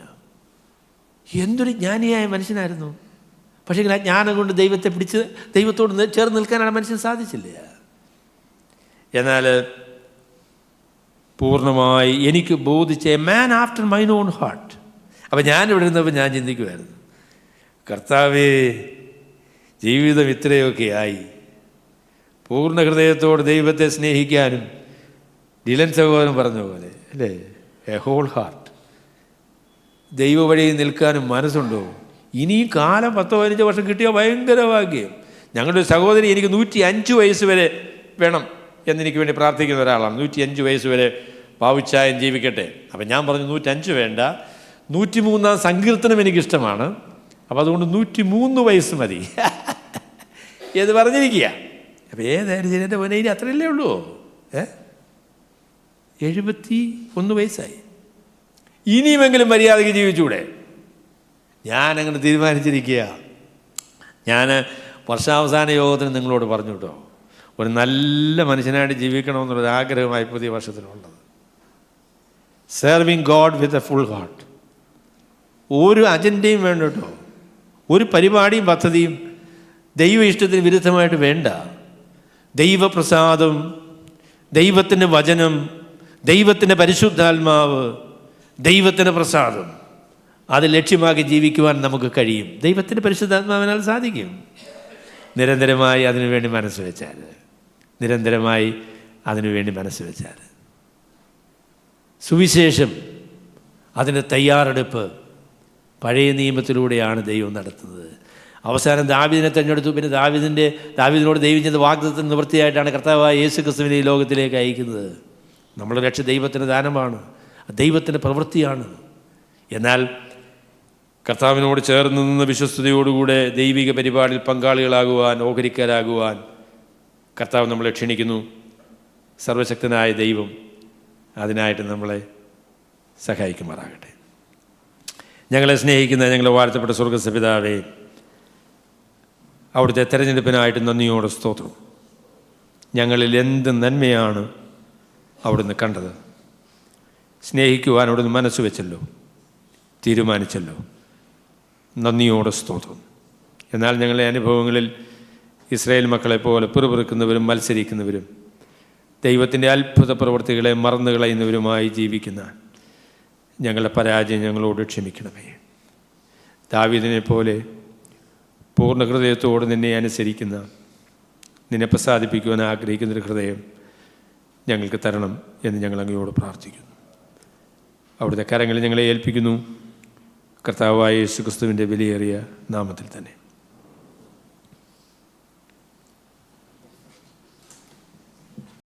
എന്തൊരു ജ്ഞാനിയായ മനുഷ്യനായിരുന്നു. പക്ഷേ ആ ജ്ഞാനം കൊണ്ട് ദൈവത്തെ പിടിച്ച് ദൈവത്തോട് ചേർന്ന് നിൽക്കാനാണ് മനുഷ്യന് സാധിച്ചില്ല. എന്നാൽ പൂർണ്ണമായി എനിക്ക് ബോധിച്ച a man after mine own heart. അപ്പം ഞാനിവിടെ ഇരുന്നപ്പോൾ ഞാൻ ചിന്തിക്കുമായിരുന്നു, കർത്താവേ, ജീവിതം ഇത്രയൊക്കെ ആയി, പൂർണ്ണ ഹൃദയത്തോട് ദൈവത്തെ സ്നേഹിക്കാനും ഡിലൻ സഹോദരൻ പറഞ്ഞ പോലെ അല്ലേ, എ ഹോൾ ഹാർട്ട്, ദൈവ വഴിയിൽ നിൽക്കാനും മനസ്സുണ്ടോ? ഇനിയും കാലം 10-15 വർഷം കിട്ടിയ ഭയങ്കര ഭാഗ്യം. ഞങ്ങളുടെ സഹോദരി എനിക്ക് 105 വയസ്സ് വരെ വേണം എന്നെനിക്ക് വേണ്ടി പ്രാർത്ഥിക്കുന്ന ഒരാളാണ്. 105 വയസ്സ് വരെ പാവുച്ചായം ജീവിക്കട്ടെ. അപ്പം ഞാൻ പറഞ്ഞു 105 വേണ്ട, 103-ാം സങ്കീർത്തനം എനിക്കിഷ്ടമാണ്, അപ്പം അതുകൊണ്ട് 103 വയസ്സ് മതി എന്ന് പറഞ്ഞിരിക്കുക. അപ്പം ഏതായാലും ശരി, എൻ്റെ മോനെ ഇനി അത്രയല്ലേ ഉള്ളൂ. 71 വയസ്സായി, ഇനിയുമെങ്കിലും മര്യാദയ്ക്ക് ജീവിച്ചൂടെ? ഞാനങ്ങനെ തീരുമാനിച്ചിരിക്കുക. ഞാൻ വർഷാവസാന യോഗത്തിന് നിങ്ങളോട് പറഞ്ഞു കേട്ടോ, ഒരു നല്ല മനുഷ്യനായിട്ട് ജീവിക്കണമെന്നുള്ളൊരു ആഗ്രഹമായി പുതിയ വർഷത്തിലുള്ളത്. Serving God with a full heart. ഒരു അജണ്ടയും വേണ്ട കേട്ടോ, ഒരു പരിപാടിയും പദ്ധതിയും ദൈവ ഇഷ്ടത്തിന് വിരുദ്ധമായിട്ട് വേണ്ട. ദൈവപ്രസാദം, ദൈവത്തിൻ്റെ വചനം, ദൈവത്തിൻ്റെ പരിശുദ്ധാത്മാവ്, ദൈവത്തിൻ്റെ പ്രസാദം, അത് ലക്ഷ്യമാക്കി ജീവിക്കുവാൻ നമുക്ക് കഴിയും. ദൈവത്തിൻ്റെ പരിശുദ്ധാത്മാവിനാൽ സാധിക്കും. നിരന്തരമായി അതിനുവേണ്ടി മനസ്സ് വെച്ചാൽ, നിരന്തരമായി അതിനുവേണ്ടി മനസ്സ് വെച്ചാൽ. സുവിശേഷം, അതിൻ്റെ തയ്യാറെടുപ്പ് പഴയ നിയമത്തിലൂടെയാണ് ദൈവം നടത്തുന്നത്. അവസാനം ദാവീദിനെ തിരഞ്ഞെടുത്തു. പിന്നെ ദാവീദിനോട് ദൈവം ചെയ്ത വാഗ്ദത്തത്തിന് നിവൃത്തിയായിട്ടാണ് കർത്താവായ യേശു ക്രിസ്തുവിനെ ഈ ലോകത്തിലേക്ക് അയക്കുന്നത്. നമ്മുടെ രക്ഷ ദൈവത്തിൻ്റെ ദാനമാണ്, ദൈവത്തിൻ്റെ പ്രവൃത്തിയാണ്. എന്നാൽ കർത്താവിനോട് ചേർന്ന് നിന്ന് വിശ്വസ്തയോടുകൂടെ ദൈവിക പരിപാടിയിൽ പങ്കാളികളാകുവാൻ, ഓഹരിക്കാരാകുവാൻ കർത്താവ് നമ്മളെ ക്ഷണിക്കുന്നു. സർവശക്തനായ ദൈവം അതിനായിട്ട് നമ്മളെ സഹായിക്കുമാറാകട്ടെ. ഞങ്ങളെ സ്നേഹിക്കുന്ന ഞങ്ങളെ വാഴ്ത്തപ്പെട്ട സ്വർഗ്ഗപിതാവേ, അവിടുത്തെ തെരഞ്ഞെടുപ്പിനായിട്ട് നന്ദിയോടെ സ്തോത്രം. ഞങ്ങളിൽ എന്ത് നന്മയാണ് അവിടുന്ന് കണ്ടത്. സ്നേഹിക്കുവാൻ അവിടുന്ന് മനസ്സ് വെച്ചല്ലോ, തീരുമാനിച്ചല്ലോ. നന്ദിയോടെ സ്തോത്രം. എന്നാൽ ഞങ്ങളുടെ അനുഭവങ്ങളിൽ ഇസ്രായേൽ മക്കളെപ്പോലെ പിറുപിറുക്കുന്നവരും മത്സരിക്കുന്നവരും ദൈവത്തിൻ്റെ അത്ഭുത പ്രവൃത്തികളെ മറന്നു കളയുന്നവരുമായി ജീവിക്കുന്ന ഞങ്ങളുടെ പരാജയം ഞങ്ങളോട് ക്ഷമിക്കണമേ. ദാവീദിനെ പോലെ പൂർണ്ണ ഹൃദയത്തോട് നിന്നെ അനുസരിക്കുന്ന, നിന്നെ പ്രസാദിപ്പിക്കുവാൻ ആഗ്രഹിക്കുന്നൊരു ഹൃദയം ഞങ്ങൾക്ക് തരണം എന്ന് ഞങ്ങൾ അങ്ങയോട് പ്രാർത്ഥിക്കുന്നു. അവിടുത്തെ കരങ്ങളിൽ ഞങ്ങളെ ഏൽപ്പിക്കുന്നു. കർത്താവായ യേശു ക്രിസ്തുവിൻ്റെ വിലയേറിയ നാമത്തിൽ തന്നെ.